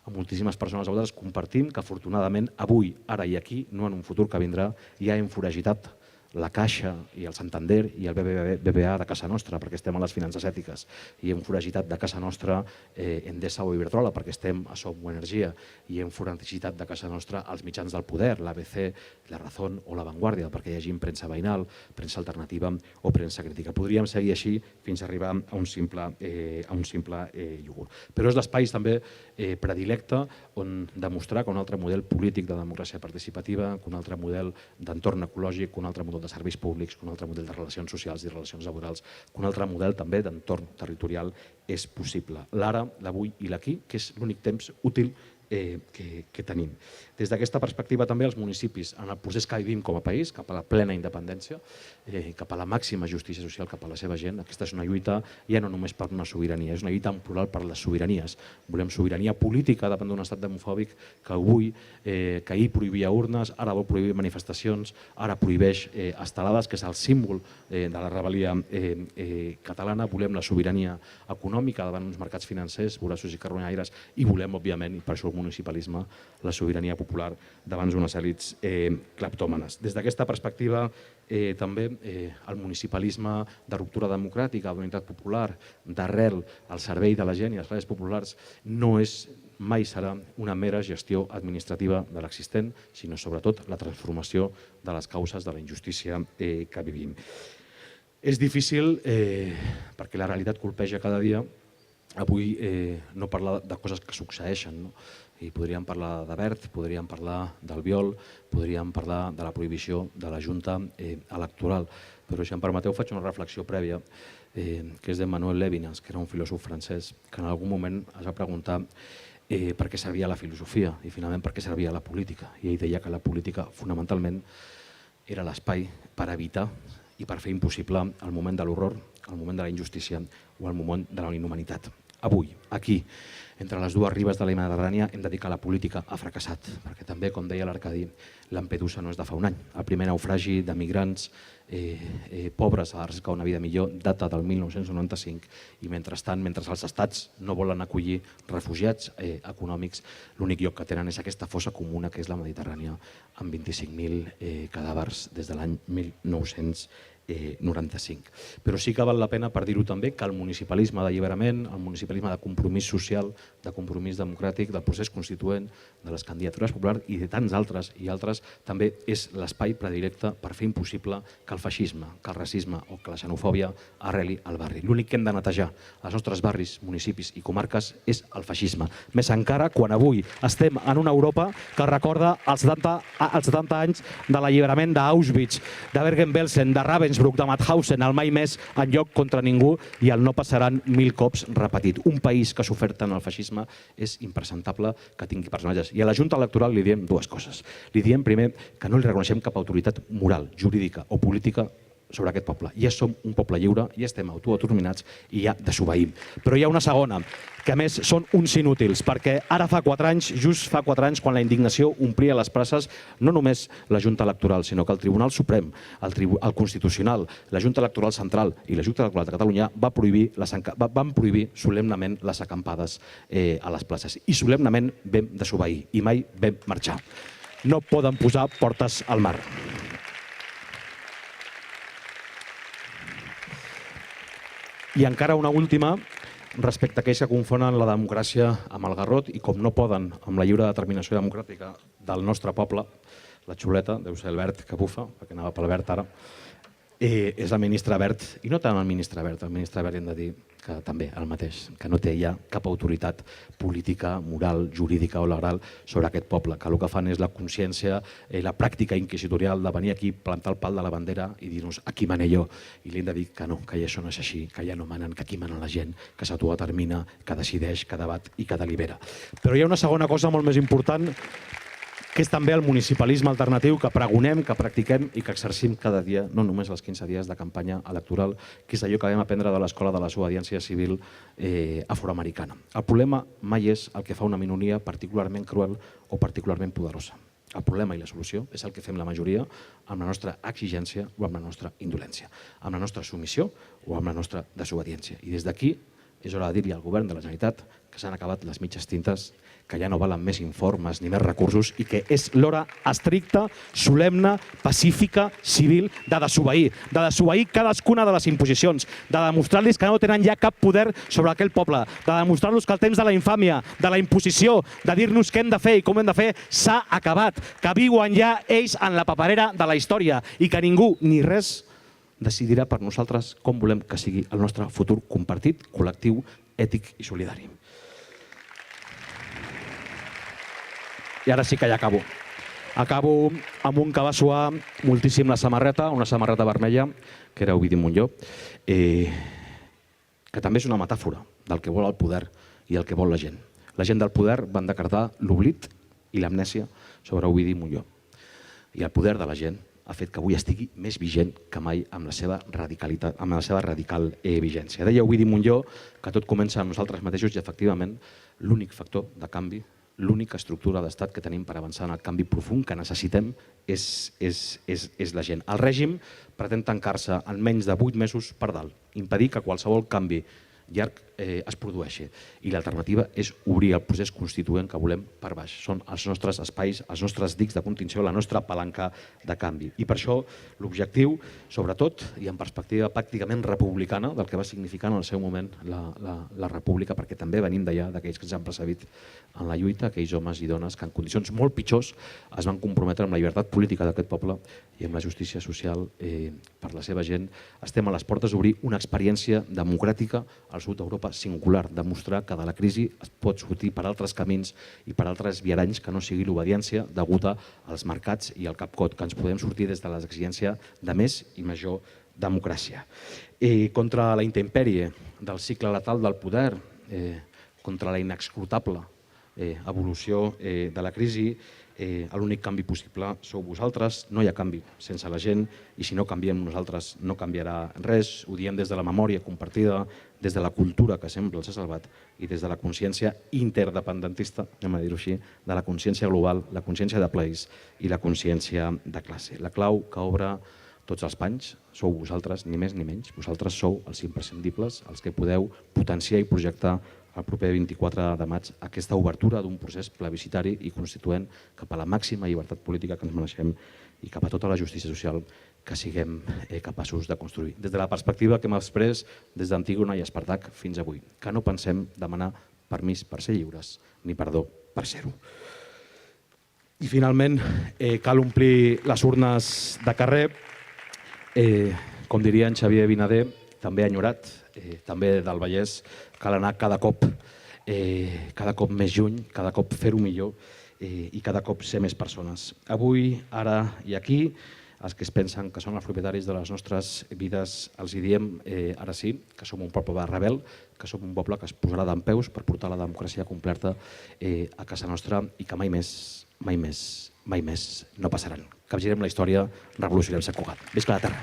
Amb moltíssimes persones a vegades compartim que afortunadament avui, ara i aquí, no en un futur que vindrà, ja hem foragitat la Caixa i el Santander i el BBVA de casa nostra perquè estem a les finances ètiques i hem foragitat de casa nostra Endesa o Iberdrola perquè estem a Som o Energia i hem foragitat de casa nostra els mitjans del poder, l'ABC, La Razón o La Vanguardia perquè hi hagi premsa veïnal, premsa alternativa o premsa crítica. Podríem seguir així fins a arribar a un simple iogurt. Però és l'espai també predilecte on demostrar que un altre model polític de democràcia participativa, que un altre model d'entorn ecològic, que un altre model de serveis públics, que un altre model de relacions socials i relacions laborals, que un altre model també d'entorn territorial és possible. L'ara, l'avui i l'aquí, que és l'únic temps útil que tenim. Des d'aquesta perspectiva també els municipis, en el procés que vivim com a país, cap a la plena independència, cap a la màxima justícia social cap a la seva gent, aquesta és una lluita ja no només per una sobirania, és una lluita en plural per les sobiranies. Volem sobirania política davant d'un estat demofòbic que ahir prohibia urnes, ara vol prohibir manifestacions, ara prohibeix estelades, que és el símbol de la rebel·lia catalana. Volem la sobirania econòmica davant uns mercats financers, voraços i carronyaires, i volem, òbviament, i per això el municipalisme, la sobirania popular davant d'unes èlits cleptòmanes. Des d'aquesta perspectiva, també el municipalisme de ruptura democràtica, d'unitat popular, d'arrel al servei de la gent i les classes populars, no és, mai serà una mera gestió administrativa de l'existent, sinó sobretot la transformació de les causes de la injustícia que vivim. És difícil perquè la realitat colpeja cada dia. Avui no parlar de coses que succeeixen, no? I podríem parlar de Wert, podríem parlar del viol, podríem parlar de la prohibició de la Junta Electoral. Però si em permeteu faig una reflexió prèvia, que és de Manuel Levinas, que era un filòsof francès, que en algun moment es va preguntar per què servia la filosofia i finalment per què servia la política. I ell deia que la política fonamentalment era l'espai per evitar i per fer impossible el moment de l'horror, el moment de la injustícia o el moment de la inhumanitat. Avui, aquí, entre les dues ribes de la Mediterrània, hem de dir que la política ha fracassat, perquè també, com deia l'Arcadi, Lampedusa no és de fa un any. El primer naufragi de migrants pobres a la recerca d'una vida millor data del 1995 i mentrestant, mentre els estats no volen acollir refugiats econòmics, l'únic lloc que tenen és aquesta fossa comuna que és la Mediterrània, amb 25.000 cadàvers des de l'any 1995. Però sí que val la pena per dir-ho també que el municipalisme d'alliberament, el municipalisme de compromís social, de compromís democràtic, del procés constituent, de les candidatures populars i de tants altres i altres, també és l'espai predilecte per fer impossible que el feixisme, que el racisme o que la xenofòbia arreli al barri. L'únic que hem de netejar als nostres barris, municipis i comarques és el feixisme. Més encara quan avui estem en una Europa que recorda els 70 anys de l'alliberament d'Auschwitz, de Bergen-Belsen, de Ravensbrück, de Mauthausen, el mai més enlloc contra ningú i el no passaran 1000 cops repetit. Un país que s'oferta tant el feixisme és impresentable que tingui personatges. I a la Junta Electoral li diem dues coses. Li diem primer que no li reconeixem cap autoritat moral, jurídica o política sobre aquest poble. Ja som un poble lliure, ja estem autodeterminats i ja desobeïm. Però hi ha una segona, que a més són uns inútils, perquè ara fa 4 anys, just fa 4 anys, quan la indignació omplia les places, no només la Junta Electoral, sinó que el Tribunal Suprem, el Constitucional, la Junta Electoral Central i la Junta Electoral de Catalunya van prohibir solemnament les acampades a les places. I solemnament vam desobeir i mai vam marxar. No poden posar portes al mar. I encara una última, respecte a aquells que confonen la democràcia amb el garrot i com no poden amb la lliure determinació democràtica del nostre poble, la xuleta, deu ser el verd que bufa, perquè anava pel verd ara, és el ministre Wert, i no tant el ministre Wert hem de dir que també el mateix, que no té ja cap autoritat política, moral, jurídica o legal sobre aquest poble, que el que fan és la consciència, la pràctica inquisitorial de venir aquí, plantar el pal de la bandera i dir-nos aquí mané jo, i li hem de dir que no, que ja això no és així, que ja no manen, que aquí manen la gent, que s'autodetermina, que decideix, que debat i que delibera. Però hi ha una segona cosa molt més important, que és també el municipalisme alternatiu que pregonem, que practiquem i que exercim cada dia, no només els 15 dies de campanya electoral, que és allò que vam aprendre de l'Escola de la Desobediència Civil afroamericana. El problema mai és el que fa una minoria particularment cruel o particularment poderosa. El problema i la solució és el que fem la majoria amb la nostra exigència o amb la nostra indolència, amb la nostra submissió o amb la nostra desobediència. I des d'aquí és hora de dir-li al govern de la Generalitat que s'han acabat les mitges tintes, que ja no valen més informes ni més recursos i que és l'hora estricta, solemne, pacífica, civil, de desobeir cadascuna de les imposicions, de demostrar-los que no tenen ja cap poder sobre aquell poble, de demostrar-los que el temps de la infàmia, de la imposició, de dir-nos què hem de fer i com hem de fer, s'ha acabat, que viuen ja ells en la paperera de la història i que ningú ni res decidirà per nosaltres com volem que sigui el nostre futur compartit, col·lectiu, ètic i solidari. I ara sí que ja acabo. Acabo amb un que va suar moltíssim la samarreta, una samarreta vermella, que era Ovidi Montllor, que també és una metàfora del que vol el poder i el que vol la gent. La gent del poder van decretar l'oblit i l'amnèsia sobre Ovidi Montllor. I el poder de la gent ha fet que avui estigui més vigent que mai amb la seva radicalitat, amb la seva radical vigència. Deia Ovidi Montllor que tot comença amb nosaltres mateixos i efectivament l'únic factor de canvi, l'única estructura d'estat que tenim per avançar en el canvi profund que necessitem és la gent. El règim pretén tancar-se en menys de 8 mesos per dalt, impedir que qualsevol canvi llarg es produeixi. I l'alternativa és obrir el procés constituent que volem per baix. Són els nostres espais, els nostres dics de contenció, la nostra palanca de canvi. I per això l'objectiu, sobretot, i en perspectiva pràcticament republicana, del que va significar en el seu moment la república, perquè també venim d'allà, d'aquells que ens han precedit en la lluita, aquells homes i dones que en condicions molt pitjors es van comprometre amb la llibertat política d'aquest poble i amb la justícia social per la seva gent. Estem a les portes d'obrir una experiència democràtica al sud d'Europa singular, demostrar que de la crisi es pot sortir per altres camins i per altres viaranys que no sigui l'obediència deguda als mercats i al capcot, que ens podem sortir des de l'exigència de més i major democràcia. Contra la intempèrie del cicle letal del poder, contra la inexcrutable evolució de la crisi, l'únic canvi possible sou vosaltres, no hi ha canvi sense la gent i si no canviem nosaltres no canviarà res, ho diem des de la memòria compartida, des de la cultura que sempre els ha salvat i des de la consciència interdependentista, anem a dir-ho així, de la consciència global, la consciència de país i la consciència de classe. La clau que obre tots els panys sou vosaltres, ni més ni menys, vosaltres sou els imprescindibles, els que podeu potenciar i projectar el proper 24 de maig aquesta obertura d'un procés plebiscitari i constituent cap a la màxima llibertat política que ens mereixem i cap a tota la justícia social que siguem capaços de construir. Des de la perspectiva que hem exprès des d'Antígona i Espartac fins avui, que no pensem demanar permís per ser lliures ni perdó per ser-ho. I finalment cal omplir les urnes de carrer, com diria en Xavier Vinader, també enyorat, també del Vallès, cal anar cada cop més lluny, cada cop fer-ho millor i cada cop ser més persones. Avui, ara i aquí, els que es pensen que són els propietaris de les nostres vides, els hi diem ara sí, que som un poble rebel, que som un poble que es posarà dempeus per portar la democràcia completa a casa nostra i que mai més no passaran. Capgirem la història, revolucionem Sant Cugat. Visca la terra!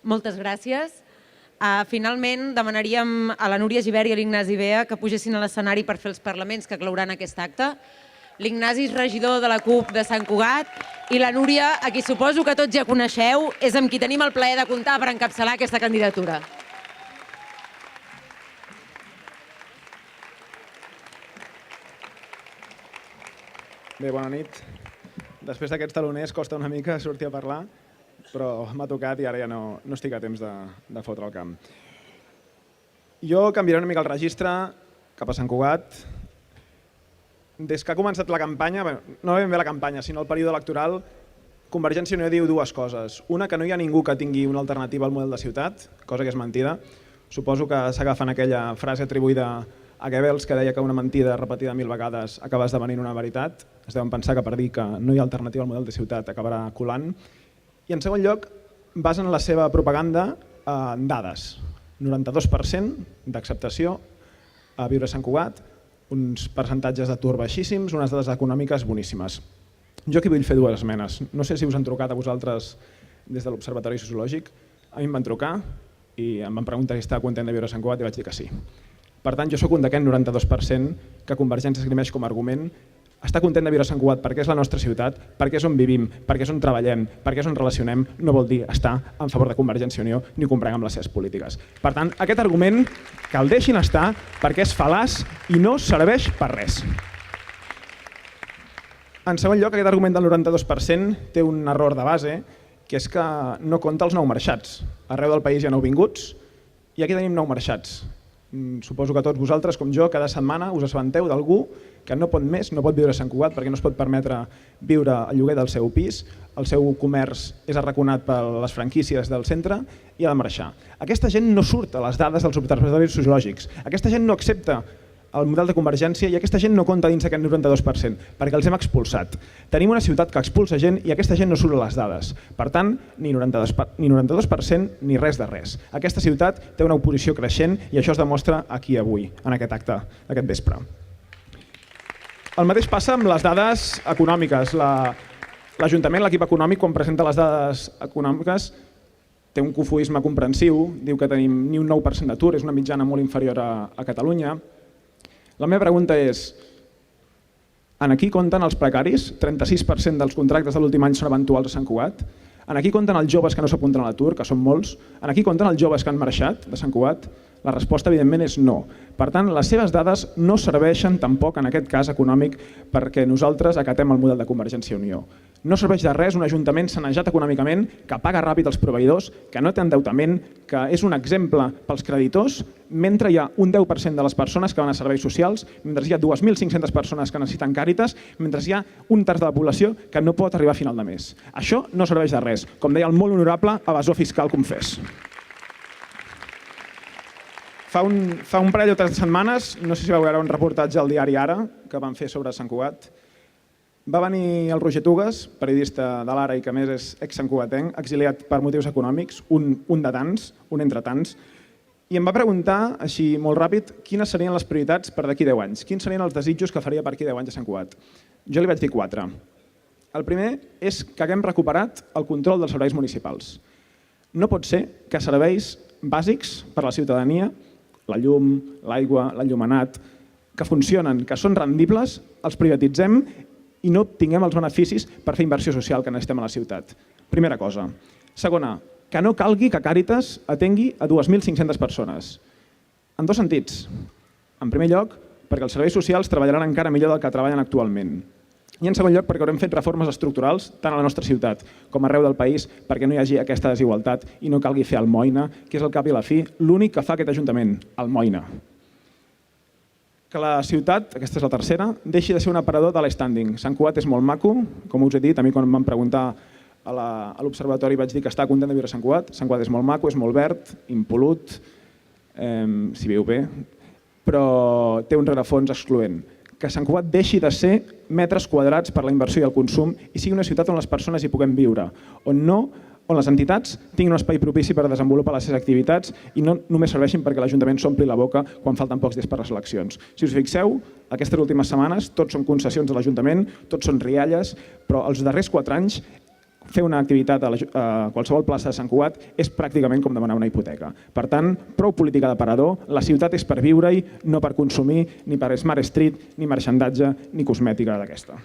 Moltes gràcies. Finalment, demanaríem a la Núria Gibert i a l'Ignasi Bea que pugessin a l'escenari per fer els parlaments que clouran aquest acte. L'Ignasi és regidor de la CUP de Sant Cugat i la Núria, a qui suposo que tots ja coneixeu, és amb qui tenim el plaer de comptar per encapçalar aquesta candidatura. Bé, bona nit. Després d'aquests taloners costa una mica sortir a parlar, però m'ha tocat i ara ja no estic a temps de fotre el camp. Jo canviaré una mica el registre cap a Sant Cugat. Des que ha començat la campanya, no ben bé la campanya, sinó el període electoral, Convergència i Unió diu dues coses. Una, que no hi ha ningú que tingui una alternativa al model de ciutat, cosa que és mentida. Suposo que s'agafen aquella frase atribuïda a Goebbels que deia que una mentida repetida 1000 vegades acaba esdevenint una veritat. Es deuen pensar que per dir que no hi ha alternativa al model de ciutat acabarà colant. I en segon lloc, basen la seva propaganda en dades. 92% d'acceptació a viure a Sant Cugat, uns percentatges d'atur baixíssims, unes dades econòmiques boníssimes. Jo aquí vull fer dues esmenes. No sé si us han trucat a vosaltres des de l'Observatori Sociològic. A mi em van trucar i em van preguntar si estava content de viure a Sant Cugat i vaig dir que sí. Per tant, jo sóc un d'aquest 92% que Convergència esgrimeix com a argument. Estar content de viure a Sant Cugat perquè és la nostra ciutat, perquè és on vivim, perquè és on treballem, perquè és on relacionem, no vol dir estar en favor de Convergència i Unió ni comprar amb les seves polítiques. Per tant, aquest argument que el deixin estar perquè és fal·laç i no serveix per res. En segon lloc, aquest argument del 92% té un error de base, que és que no compta els noumarxats. Arreu del país hi ha nouvinguts i aquí tenim noumarxats. Suposo que tots vosaltres, com jo, cada setmana us assabenteu d'algú que no pot més, no pot viure a Sant Cugat perquè no es pot permetre viure al lloguer del seu pis, el seu comerç és arraconat per les franquícies del centre i ha de marxar. Aquesta gent no surt a les dades dels observatoris sociològics, aquesta gent no accepta el model de Convergència i aquesta gent no compta dins d'aquest 92% perquè els hem expulsat. Tenim una ciutat que expulsa gent i aquesta gent no surt a les dades. Per tant, ni 92% ni res de res. Aquesta ciutat té una oposició creixent i això es demostra aquí avui, en aquest acte d'aquest vespre. El mateix passa amb les dades econòmiques. L'Ajuntament, l'equip econòmic, quan presenta les dades econòmiques, té un cofoisme comprensiu, diu que tenim ni un 9% d'atur, és una mitjana molt inferior a Catalunya. La meva pregunta és, aquí compten els precaris? 36% dels contractes de l'últim any són eventuals a Sant Cugat? Aquí compten els joves que no s'apunten a l'atur, que són molts? Aquí compten els joves que han marxat de Sant Cugat? La resposta, evidentment, és no. Per tant, les seves dades no serveixen tampoc, en aquest cas econòmic, perquè nosaltres acatem el model de Convergència i Unió. No serveix de res un ajuntament sanejat econòmicament, que paga ràpid els proveïdors, que no té endeutament, que és un exemple pels creditors, mentre hi ha un 10% de les persones que van a serveis socials, mentre hi ha 2.500 persones que necessiten Càritas, mentre hi ha un terç de la població que no pot arribar a final de mes. Això no serveix de res, com deia el molt honorable evasor fiscal confés. Fa un parell o 3 setmanes, no sé si vau veure un reportatge al diari Ara que van fer sobre Sant Cugat. Va venir el Roger Tugas, periodista de l'Ara i que a més és ex-santcugatenc, exiliat per motius econòmics, un de tants, un entre tants, i em va preguntar, així molt ràpid, quines serien les prioritats per d'aquí 10 anys, quins serien els desitjos que faria per aquí 10 anys a Sant Cugat. Jo li vaig dir 4. El primer és que haguem recuperat el control dels serveis municipals. No pot ser que serveis bàsics per a la ciutadania, la llum, l'aigua, l'enllumenat, que funcionen, que són rendibles, els privatitzem i no obtinguem els beneficis per fer inversió social que necessitem a la ciutat. Primera cosa. Segona, que no calgui que Càritas atengui a 2.500 persones. En 2 sentits. En primer lloc, perquè els serveis socials treballaran encara millor del que treballen actualment. I en segon lloc, perquè haurem fet reformes estructurals tant a la nostra ciutat com arreu del país perquè no hi hagi aquesta desigualtat i no calgui fer almoina, que és al cap i a la fi l'únic que fa aquest Ajuntament, almoina. Que la ciutat, aquesta és la tercera, deixi de ser un aparador de l'standing. Sant Cugat és molt maco, com us he dit, a mi quan em van preguntar a l'observatori vaig dir que estava content de viure a Sant Cugat. Sant Cugat és molt maco, és molt verd, impolut, si viu bé, però té un rerefons excloent. Que Sant Cugat deixi de ser metres quadrats per la inversió i el consum i sigui una ciutat on les persones hi puguem viure, on les entitats tinguin un espai propici per desenvolupar les seves activitats i no només serveixin perquè l'Ajuntament s'ompli la boca quan falten pocs dies per les eleccions. Si us fixeu, aquestes últimes setmanes tots són concessions de l'Ajuntament, tots són rialles, però els darrers 4 anys fer una activitat a qualsevol plaça de Sant Cugat és pràcticament com demanar una hipoteca. Per tant, prou política d'aparador, la ciutat és per viure-hi, no per consumir, ni per Smart Street, ni marxandatge, ni cosmètica d'aquesta.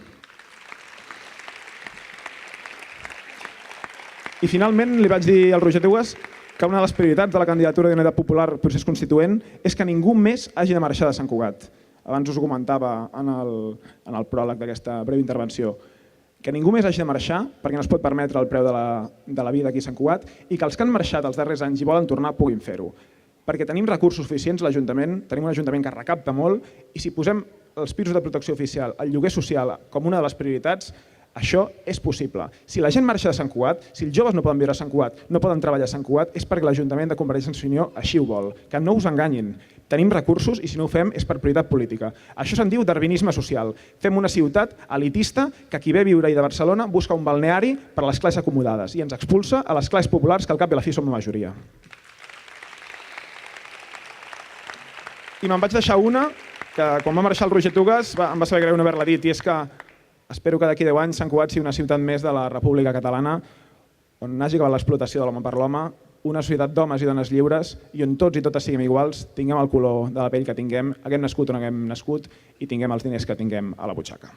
I finalment li vaig dir al Roger Tugas que una de les prioritats de la candidatura d'Unitat Popular Procés Constituent és que ningú més hagi de marxar de Sant Cugat. Abans us ho comentava en el pròleg d'aquesta breu intervenció. Que ningú més hagi de marxar perquè no es pot permetre el preu de la vida aquí a Sant Cugat i que els que han marxat els darrers anys i volen tornar puguin fer-ho. Perquè tenim recursos suficients a l'Ajuntament, tenim un Ajuntament que recapta molt i si posem els pisos de protecció oficial, el lloguer social com una de les prioritats, això és possible. Si la gent marxa de Sant Cugat, si els joves no poden viure a Sant Cugat, no poden treballar a Sant Cugat, és perquè l'Ajuntament de Convergència i Unió així ho vol. Que no us enganyin. Tenim recursos i si no ho fem és per prioritat política. Això se'n diu darwinisme social. Fem una ciutat elitista que qui ve a viure-hi de Barcelona busca un balneari per a les classes acomodades i ens expulsa a les classes populars que al cap i a la fi som la majoria. I me'n vaig deixar una que quan va marxar el Roger Tugas em va saber greu no haver-la dit i és que espero que d'aquí 10 anys Sant Cugat sigui una ciutat més de la República Catalana on hagi acabat l'explotació de l'home per l'home, una societat d'homes i dones lliures i on tots i totes siguem iguals, tinguem el color de la pell que tinguem, haguem nascut on haguem nascut i tinguem els diners que tinguem a la butxaca.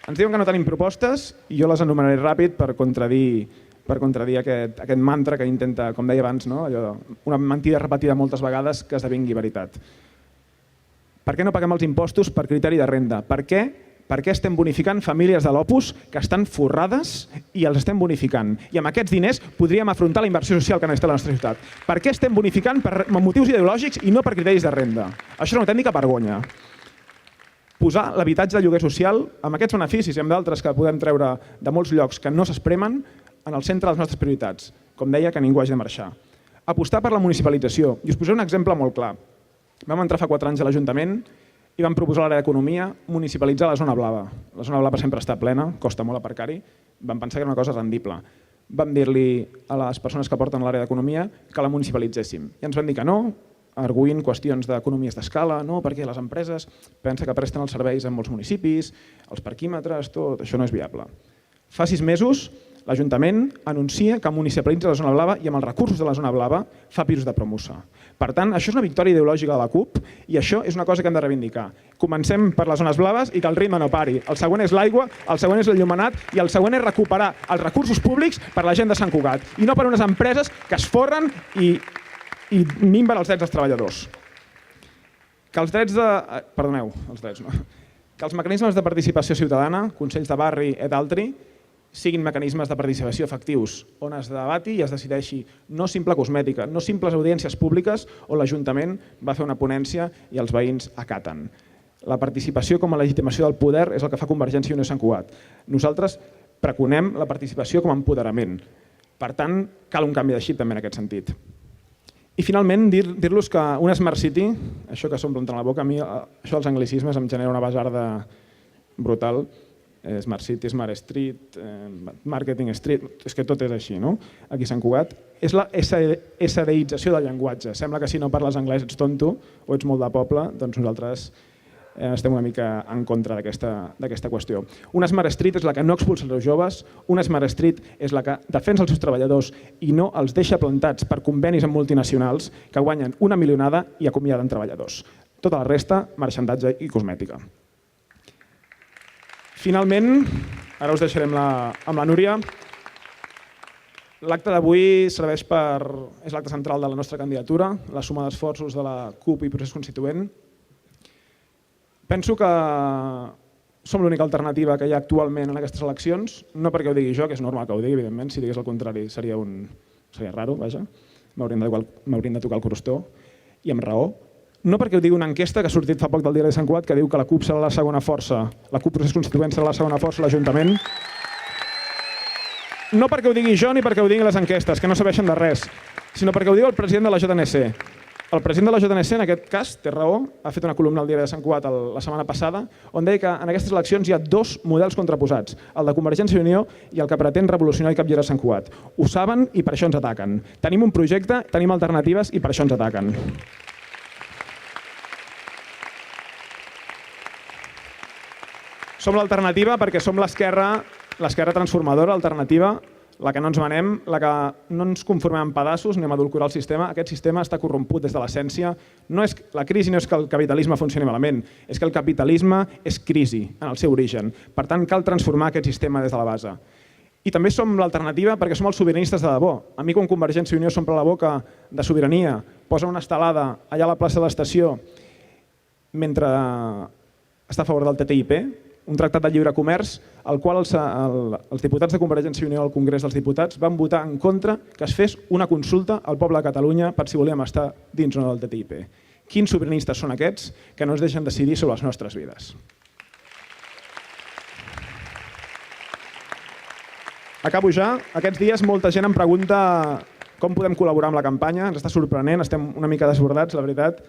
Ens diuen que no tenim propostes i jo les enumeraré ràpid per contradir aquest mantra que intenta, com deia abans, una mentida repetida moltes vegades que esdevingui veritat. Per què no paguem els impostos per criteri de renda? Per què Per què estem bonificant famílies de l'Opus que estan forrades i els estem bonificant? I amb aquests diners podríem afrontar la inversió social que necessita la nostra ciutat. Per què estem bonificant per motius ideològics i no per criteris de renda? Això és una autèntica vergonya. Posar l'habitatge de lloguer social, amb aquests beneficis i amb d'altres que podem treure de molts llocs que no s'espremen, en el centre de les nostres prioritats. Com deia, que ningú hagi de marxar. Apostar per la municipalització. I us posaré un exemple molt clar. Vam entrar fa 4 anys a l'Ajuntament i vam proposar a l'àrea d'Economia municipalitzar la zona blava. La zona blava sempre està plena, costa molt aparcar-hi. Vam pensar que era una cosa rendible. Vam dir-li a les persones que porten l'àrea d'Economia que la municipalitzéssim. I ens van dir que no, arguint qüestions d'economies d'escala, no, perquè les empreses pensen que presten els serveis en molts municipis, els parquímetres, tot, això no és viable. Fa 6 mesos, l'Ajuntament anuncia que municipalitza la zona blava i amb els recursos de la zona blava fa pisos de promoció. Per tant, això és una victòria ideològica de la CUP i això és una cosa que hem de reivindicar. Comencem per les zones blaves i que el ritme no pari. El següent és l'aigua, el següent és l'enllumenat i el següent és recuperar els recursos públics per la gent de Sant Cugat i no per unes empreses que es forren i minven els drets dels treballadors. Que els drets de... Perdoneu, els drets no. Que els mecanismes de participació ciutadana, consells de barri et altri, siguin mecanismes de participació efectius, on es debati i es decideixi no simple cosmètica, no simples audiències públiques on l'Ajuntament va fer una ponència i els veïns acaten. La participació com a legitimació del poder és el que fa Convergència i Unió Sant Cugat. Nosaltres preconem la participació com a empoderament. Per tant, cal un canvi de xip també en aquest sentit. I finalment, dir-los que una Smart City, això que s'omple la boca, a mi això dels anglicismes em genera una basarda brutal. Smart City, Smart Street, Marketing Street, és que tot és així, no? Aquí a Sant Cugat. És la esadeïtzació del llenguatge. Sembla que si no parles anglès ets tonto o ets molt de poble, doncs nosaltres estem una mica en contra d'aquesta qüestió. Una Smart Street és la que no expulsa els joves, una Smart Street és la que defensa els seus treballadors i no els deixa plantats per convenis amb multinacionals que guanyen una milionada i acomiaden treballadors. Tota la resta, marxandatge i cosmètica. Finalment, ara us deixarem amb la Núria. L'acte d'avui serveix és l'acte central de la nostra candidatura, la suma d'esforços de la CUP i Procés Constituent. Penso que som l'única alternativa que hi ha actualment en aquestes eleccions, no perquè ho digui jo, que és normal que ho digui, evidentment, si digués el contrari seria raro, vaja, m'haurien de tocar el crostó, i amb raó. No perquè ho digui una enquesta que ha sortit fa poc del diari de Sant Cugat que diu que la CUP serà la segona força, la CUP Procés Constituent serà la segona força a l'Ajuntament. No perquè ho digui jo ni perquè ho diguin les enquestes, que no serveixen de res, sinó perquè ho diu el president de la JNC. El president de la JNC, en aquest cas, té raó, ha fet una columna al diari de Sant Cugat la setmana passada, on deia que en aquestes eleccions hi ha 2 models contraposats, el de Convergència i Unió i el que pretén revolucionar i capgirar Sant Cugat. Ho saben i per això ens ataquen. Tenim un projecte, tenim alternatives i per això ens ataquen. Som l'alternativa perquè som l'esquerra transformadora, alternativa, la que no ens venem, la que no ens conformem en pedaços ni a edulcorar el sistema. Aquest sistema està corromput des de l'essència. La crisi no és que el capitalisme funcioni malament, és que el capitalisme és crisi en el seu origen. Per tant, cal transformar aquest sistema des de la base. I també som l'alternativa perquè som els sobiranistes de debò. A mi, quan Convergència i Unió s'omple la boca de sobirania, posa una estelada allà a la plaça de l'Estació mentre està a favor del TTIP, un tractat de lliure comerç, al qual els diputats de Convergència i Unió al Congrés dels Diputats van votar en contra que es fes una consulta al poble de Catalunya per si volíem estar dins o no del TTIP. Quins sobiranistes són aquests que no ens deixen decidir sobre les nostres vides? Acabo ja. Aquests dies molta gent em pregunta com podem col·laborar amb la campanya. Ens està sorprenent, estem una mica desbordats, la veritat.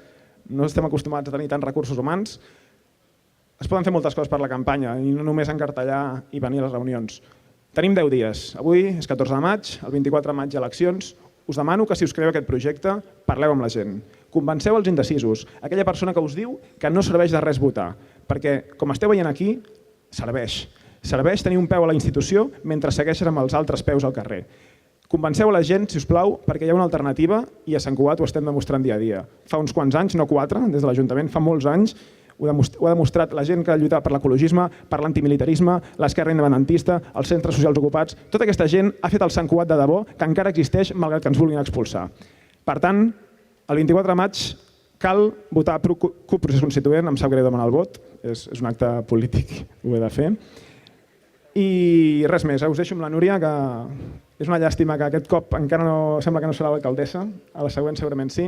No estem acostumats a tenir tants recursos humans. Es poden fer moltes coses per la campanya i no només encartellar i venir a les reunions. Tenim 10 dies. Avui és 14 de maig, el 24 de maig hi ha eleccions. Us demano que si us creieu aquest projecte, parleu amb la gent. Convenceu els indecisos, aquella persona que us diu que no serveix de res votar. Perquè, com esteu veient aquí, serveix. Serveix tenir un peu a la institució mentre segueixes amb els altres peus al carrer. Convenceu la gent, si us plau, perquè hi ha una alternativa i a Sant Cugat ho estem demostrant dia a dia. Fa uns quants anys, no 4, des de l'Ajuntament, fa molts anys, ho ha demostrat la gent que ha lluitat per l'ecologisme, per l'antimilitarisme, l'esquerra independentista, els centres socials ocupats. Tota aquesta gent ha fet el Sant Cugat de debò que encara existeix malgrat que ens vulguin expulsar. Per tant, el 24 de maig cal votar per CUP Procés Constituent, em sap greu demanar el vot, és un acte polític, ho he de fer. I res més, us deixo amb la Núria, que és una llàstima que aquest cop encara no sembla que no serà l'alcaldessa, a la següent segurament sí.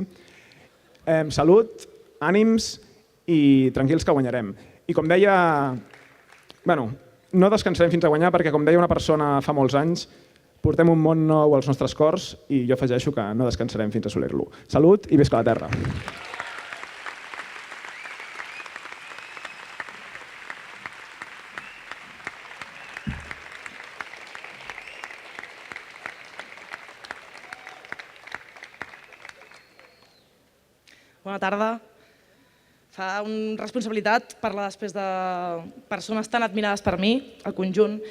Salut, ànims i tranquils que guanyarem. I com deia, no descansarem fins a guanyar perquè com deia una persona fa molts anys, portem un món nou als nostres cors i jo afegeixo que no descansarem fins a assolir-lo. Salut i visca la terra! Bona tarda. Fa una responsabilitat parlar després de persones tan admirades per mi, el conjunt.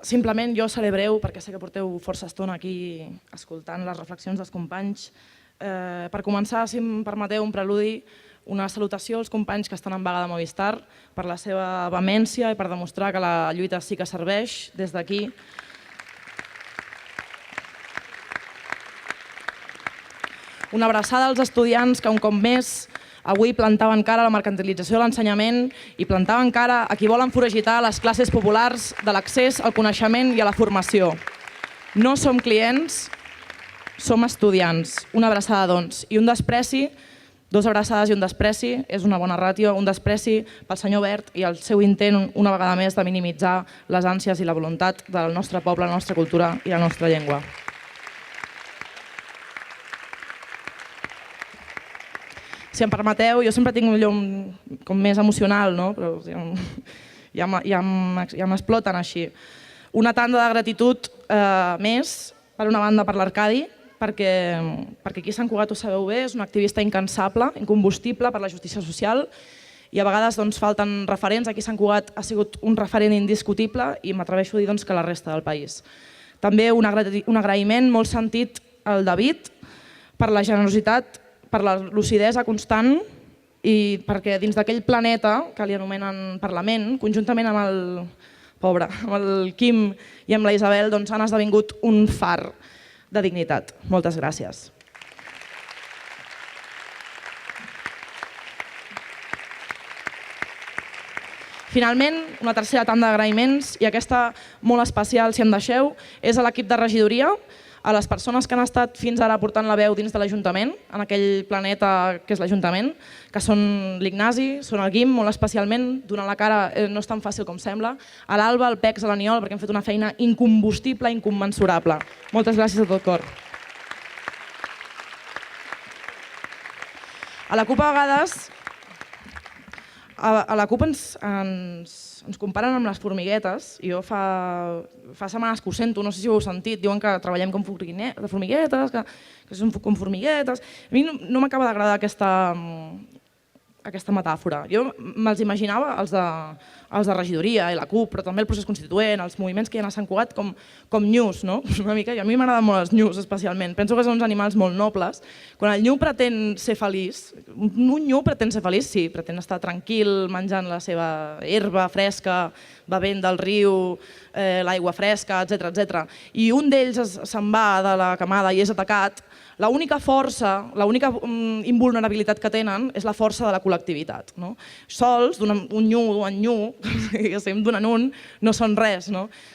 Simplement jo seré breu perquè sé que porteu força estona aquí escoltant les reflexions dels companys. Per començar, si em permeteu un preludi, una salutació als companys que estan en vaga de Movistar per la seva vehemència i per demostrar que la lluita sí que serveix des d'aquí. Una abraçada als estudiants que un cop més avui plantaven cara a la mercantilització de l'ensenyament i plantaven cara a qui volen foragitar les classes populars de l'accés al coneixement i a la formació. No som clients, som estudiants. Una abraçada, doncs, i un despreci, dues abraçades i un despreci, és una bona ràtio, un despreci pel senyor Wert i el seu intent, una vegada més, de minimitzar les ànsies i la voluntat del nostre poble, la nostra cultura i la nostra llengua. Si em permeteu, jo sempre tinc un llum com més emocional, no? Però ja m'exploten així. Una tanda de gratitud més, per una banda per l'Arcadi, perquè aquí a Sant Cugat ho sabeu bé, és un activista incansable, incombustible per la justícia social i a vegades falten referents. Aquí a Sant Cugat ha sigut un referent indiscutible i m'atreveixo a dir que la resta del país. També un agraïment molt sentit al David per la generositat, per la lucidesa constant i perquè dins d'aquell planeta que li anomenen Parlament, conjuntament amb el Quim i amb la Isabel, han esdevingut un far de dignitat. Moltes gràcies. Finalment, una tercera tanda d'agraïments, i aquesta molt especial, si em deixeu, és a l'equip de regidoria, a les persones que han estat fins ara portant la veu dins de l'Ajuntament, en aquell planeta que és l'Ajuntament, que són l'Ignasi, són el Guim, molt especialment, donant la cara no és tan fàcil com sembla, a l'Alba, al Pex, a l'Aniol, perquè han fet una feina incombustible, incommensurable. Moltes gràcies de tot cor. A la CUP a vegades, a la CUP ens comparen amb les formiguetes, i jo fa setmanes que ho sento, no sé si ho heu sentit, diuen que treballem com formiguetes, que som com formiguetes. A mi no m'acaba d'agradar aquesta metàfora. Jo me'ls imaginava, els de regidoria i la CUP, però també el procés constituent, els moviments que hi ha a Sant Cugat, com nyus, no? Una mica, i a mi m'agraden molt els nyus, especialment. Penso que són uns animals molt nobles. Quan el nyu pretén ser feliç, un nyu pretén ser feliç, sí, pretén estar tranquil, menjant la seva herba fresca, bevent del riu, l'aigua fresca, etc. I un d'ells se'n va de la camada i és atacat. L'única força, l'única invulnerabilitat que tenen és la força de la col·lectivitat. Sols, un nyu o en nyu, diguéssim, d'un en un, no són res.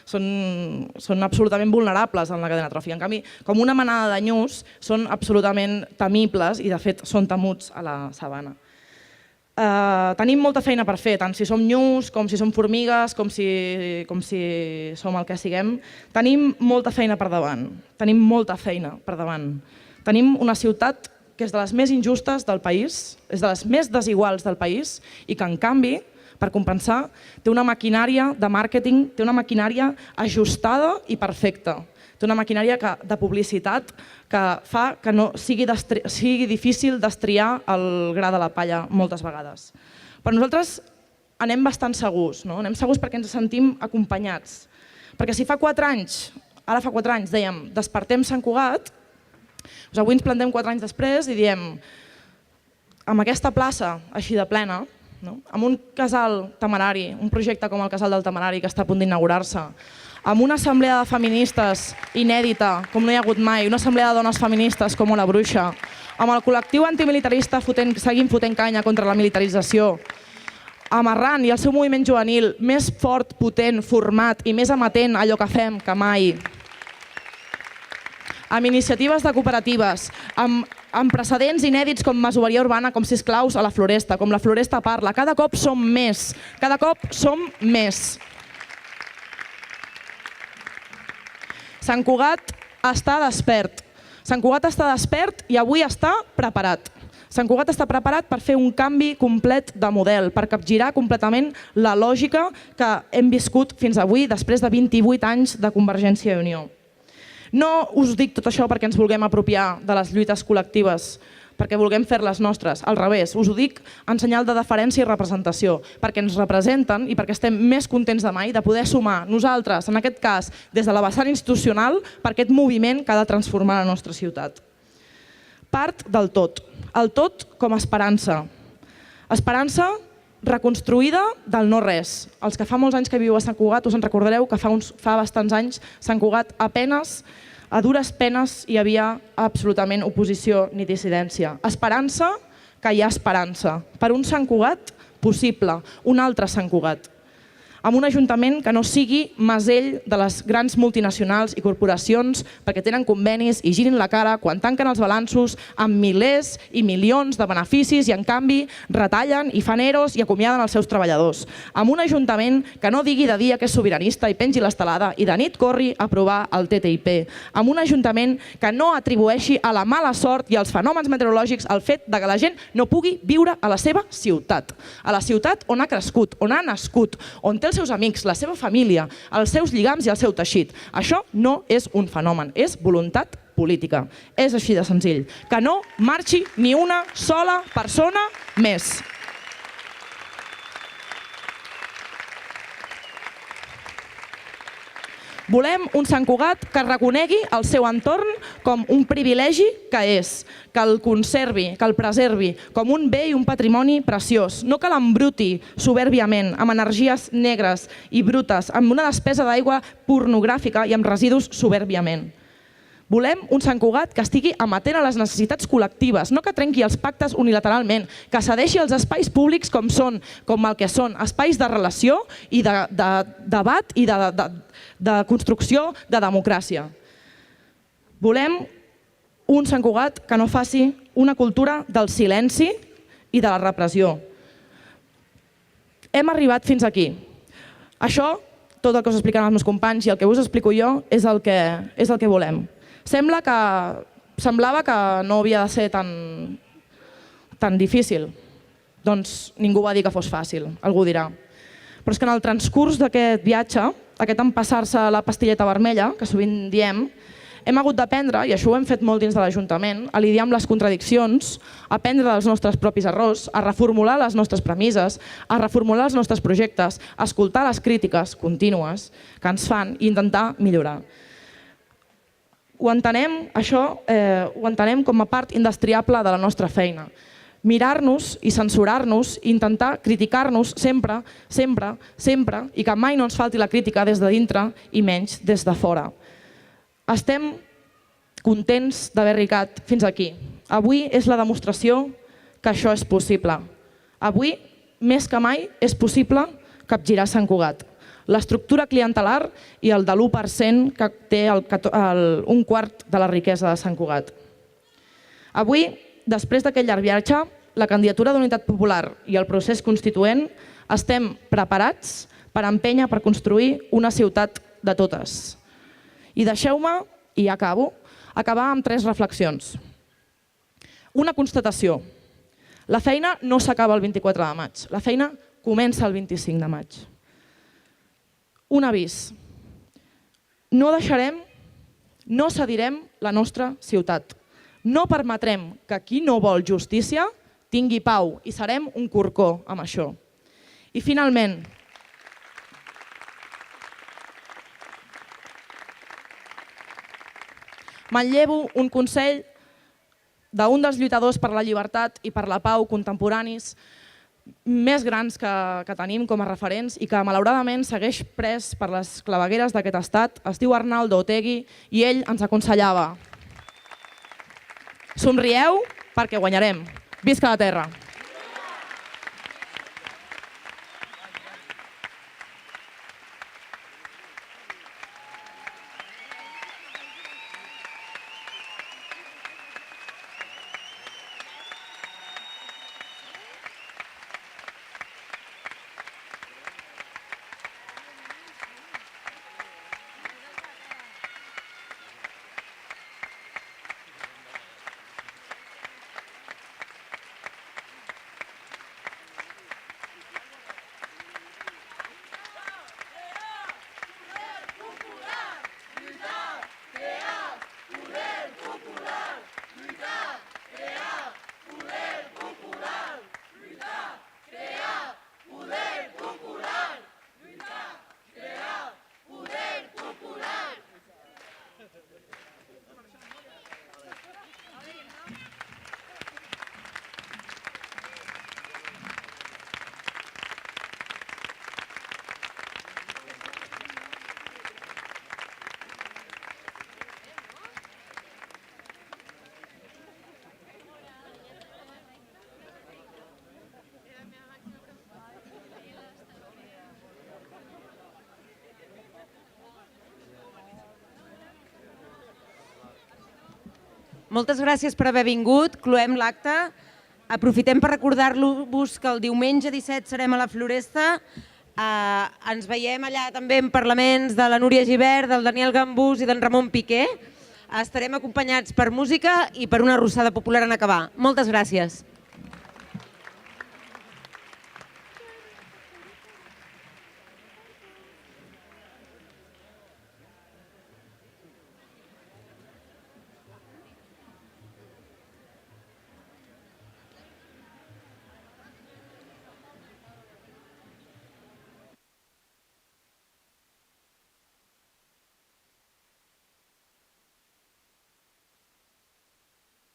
Són absolutament vulnerables en la cadena tròfica. En canvi, com una manada de nyus, són absolutament temibles i, de fet, són temuts a la sabana. Tenim molta feina per fer, tant si som nyus, com si som formigues, com si som el que siguem. Tenim molta feina per davant. Tenim molta feina per davant. Tenim una ciutat que és de les més injustes del país, és de les més desiguals del país i que, en canvi, per compensar, té una maquinària de màrqueting, té una maquinària ajustada i perfecta. Té una maquinària de publicitat que fa que no sigui difícil destriar el gra de la palla moltes vegades. Però nosaltres anem bastant segurs, no? Anem segurs perquè ens sentim acompanyats. Perquè si fa 4 anys, ara fa 4 anys, dèiem despertem Sant Cugat, doncs avui ens plantem 4 anys després i diem amb aquesta plaça així de plena, amb un casal temerari, un projecte com el Casal del Temerari que està a punt d'inaugurar-se, amb una assemblea de feministes inèdita, com no hi ha hagut mai, una assemblea de dones feministes com la Bruixa, amb el col·lectiu antimilitarista seguim fotent canya contra la militarització, amb Arran i el seu moviment juvenil més fort, potent, format i més amatent a allò que fem que mai, amb iniciatives de cooperatives, amb precedents inèdits com masoveria urbana, com Sisplau a la Floresta, com la Floresta Parla. Cada cop som més, cada cop som més. Sant Cugat està despert. Sant Cugat està despert i avui està preparat. Sant Cugat està preparat per fer un canvi complet de model, per capgirar completament la lògica que hem viscut fins avui després de 28 anys de Convergència i Unió. No us dic tot això perquè ens vulguem apropiar de les lluites col·lectives, perquè vulguem fer-les nostres. Al revés, us ho dic en senyal de deferència i representació, perquè ens representen i perquè estem més contents de mai de poder sumar nosaltres, en aquest cas, des de la vessant institucional, per aquest moviment que ha de transformar la nostra ciutat. Part del tot. El tot com a esperança. Esperança reconstruïda del no-res. Els que fa molts anys que viu a Sant Cugat us en recordareu que fa bastants anys Sant Cugat a dures penes hi havia absolutament oposició ni dissidència. Esperança, que hi ha esperança. Per un Sant Cugat possible, un altre Sant Cugat. Amb un ajuntament que no sigui masell de les grans multinacionals i corporacions perquè tenen convenis i girin la cara quan tanquen els balanços amb milers i milions de beneficis i en canvi retallen i fan eros i acomiaden els seus treballadors. Amb un ajuntament que no digui de dia que és sobiranista i pengi l'estelada i de nit corri a aprovar el TTIP. Amb un ajuntament que no atribueixi a la mala sort i als fenòmens meteorològics el fet que la gent no pugui viure a la seva ciutat. A la ciutat on ha crescut, on ha nascut, on té els seus amics, la seva família, els seus lligams i el seu teixit. Això no és un fenomen, és voluntat política. És així de senzill. Que no marxi ni una sola persona més. Volem un Sant Cugat que reconegui el seu entorn com un privilegi que és, que el conservi, que el preservi com un bé i un patrimoni preciós, no que l'embruti soberbiament amb energies negres i brutes, amb una despesa d'aigua pornogràfica i amb residus soberbiament. Volem un Sant Cugat que estigui amatent a les necessitats col·lectives, no que trenqui els pactes unilateralment, que cedeixi els espais públics com el que són, espais de relació i de debat i de construcció de democràcia. Volem un Sant Cugat que no faci una cultura del silenci i de la repressió. Hem arribat fins aquí. Això, tot el que us explicaran els meus companys i el que us explico jo, és el que volem. Semblava que no havia de ser tan difícil. Doncs ningú va dir que fos fàcil, algú dirà. Però és que en el transcurs d'aquest viatge, aquest empassar-se la pastilleta vermella, que sovint diem, hem hagut d'aprendre, i això ho hem fet molt dins de l'Ajuntament, a lidiar amb les contradiccions, a aprendre dels nostres propis errors, a reformular les nostres premisses, a reformular els nostres projectes, a escoltar les crítiques contínues que ens fan i intentar millorar. Ho entenem, això, ho entenem com a part indestriable de la nostra feina. Mirar-nos i censurar-nos, intentar criticar-nos sempre, sempre, sempre, i que mai no ens falti la crítica des de dintre i menys des de fora. Estem contents d'haver arribat fins aquí. Avui és la demostració que això és possible. Avui, més que mai, és possible capgirar Sant Cugat. L'estructura clientelar i el de l'1% que té un quart de la riquesa de Sant Cugat. Avui, després d'aquest llarg viatge, la candidatura d'Unitat Popular i el procés constituent estem preparats per empènyer per construir una ciutat de totes. I deixeu-me, i acabo, acabar amb 3 reflexions. Una constatació. La feina no s'acaba el 24 de maig, la feina comença el 25 de maig. Un avís. No deixarem, no cedirem la nostra ciutat. No permetrem que qui no vol justícia tingui pau i serem un corcó amb això. I finalment, manllevo un consell d'un dels lluitadors per la llibertat i per la pau contemporanis més grans que tenim com a referents i que malauradament segueix pres per les clavegueres d'aquest estat. Es diu Arnaldo Otegi i ell ens aconsellava: somrieu perquè guanyarem. Visca la terra! Moltes gràcies per haver vingut, cloem l'acte. Aprofitem per recordar-vos que el diumenge 17 serem a la Floresta. Ens veiem allà també en parlaments de la Núria Gibert, del Daniel Gambús i d'en Ramon Piqué. Estarem acompanyats per música i per una arrossada popular en acabar. Moltes gràcies.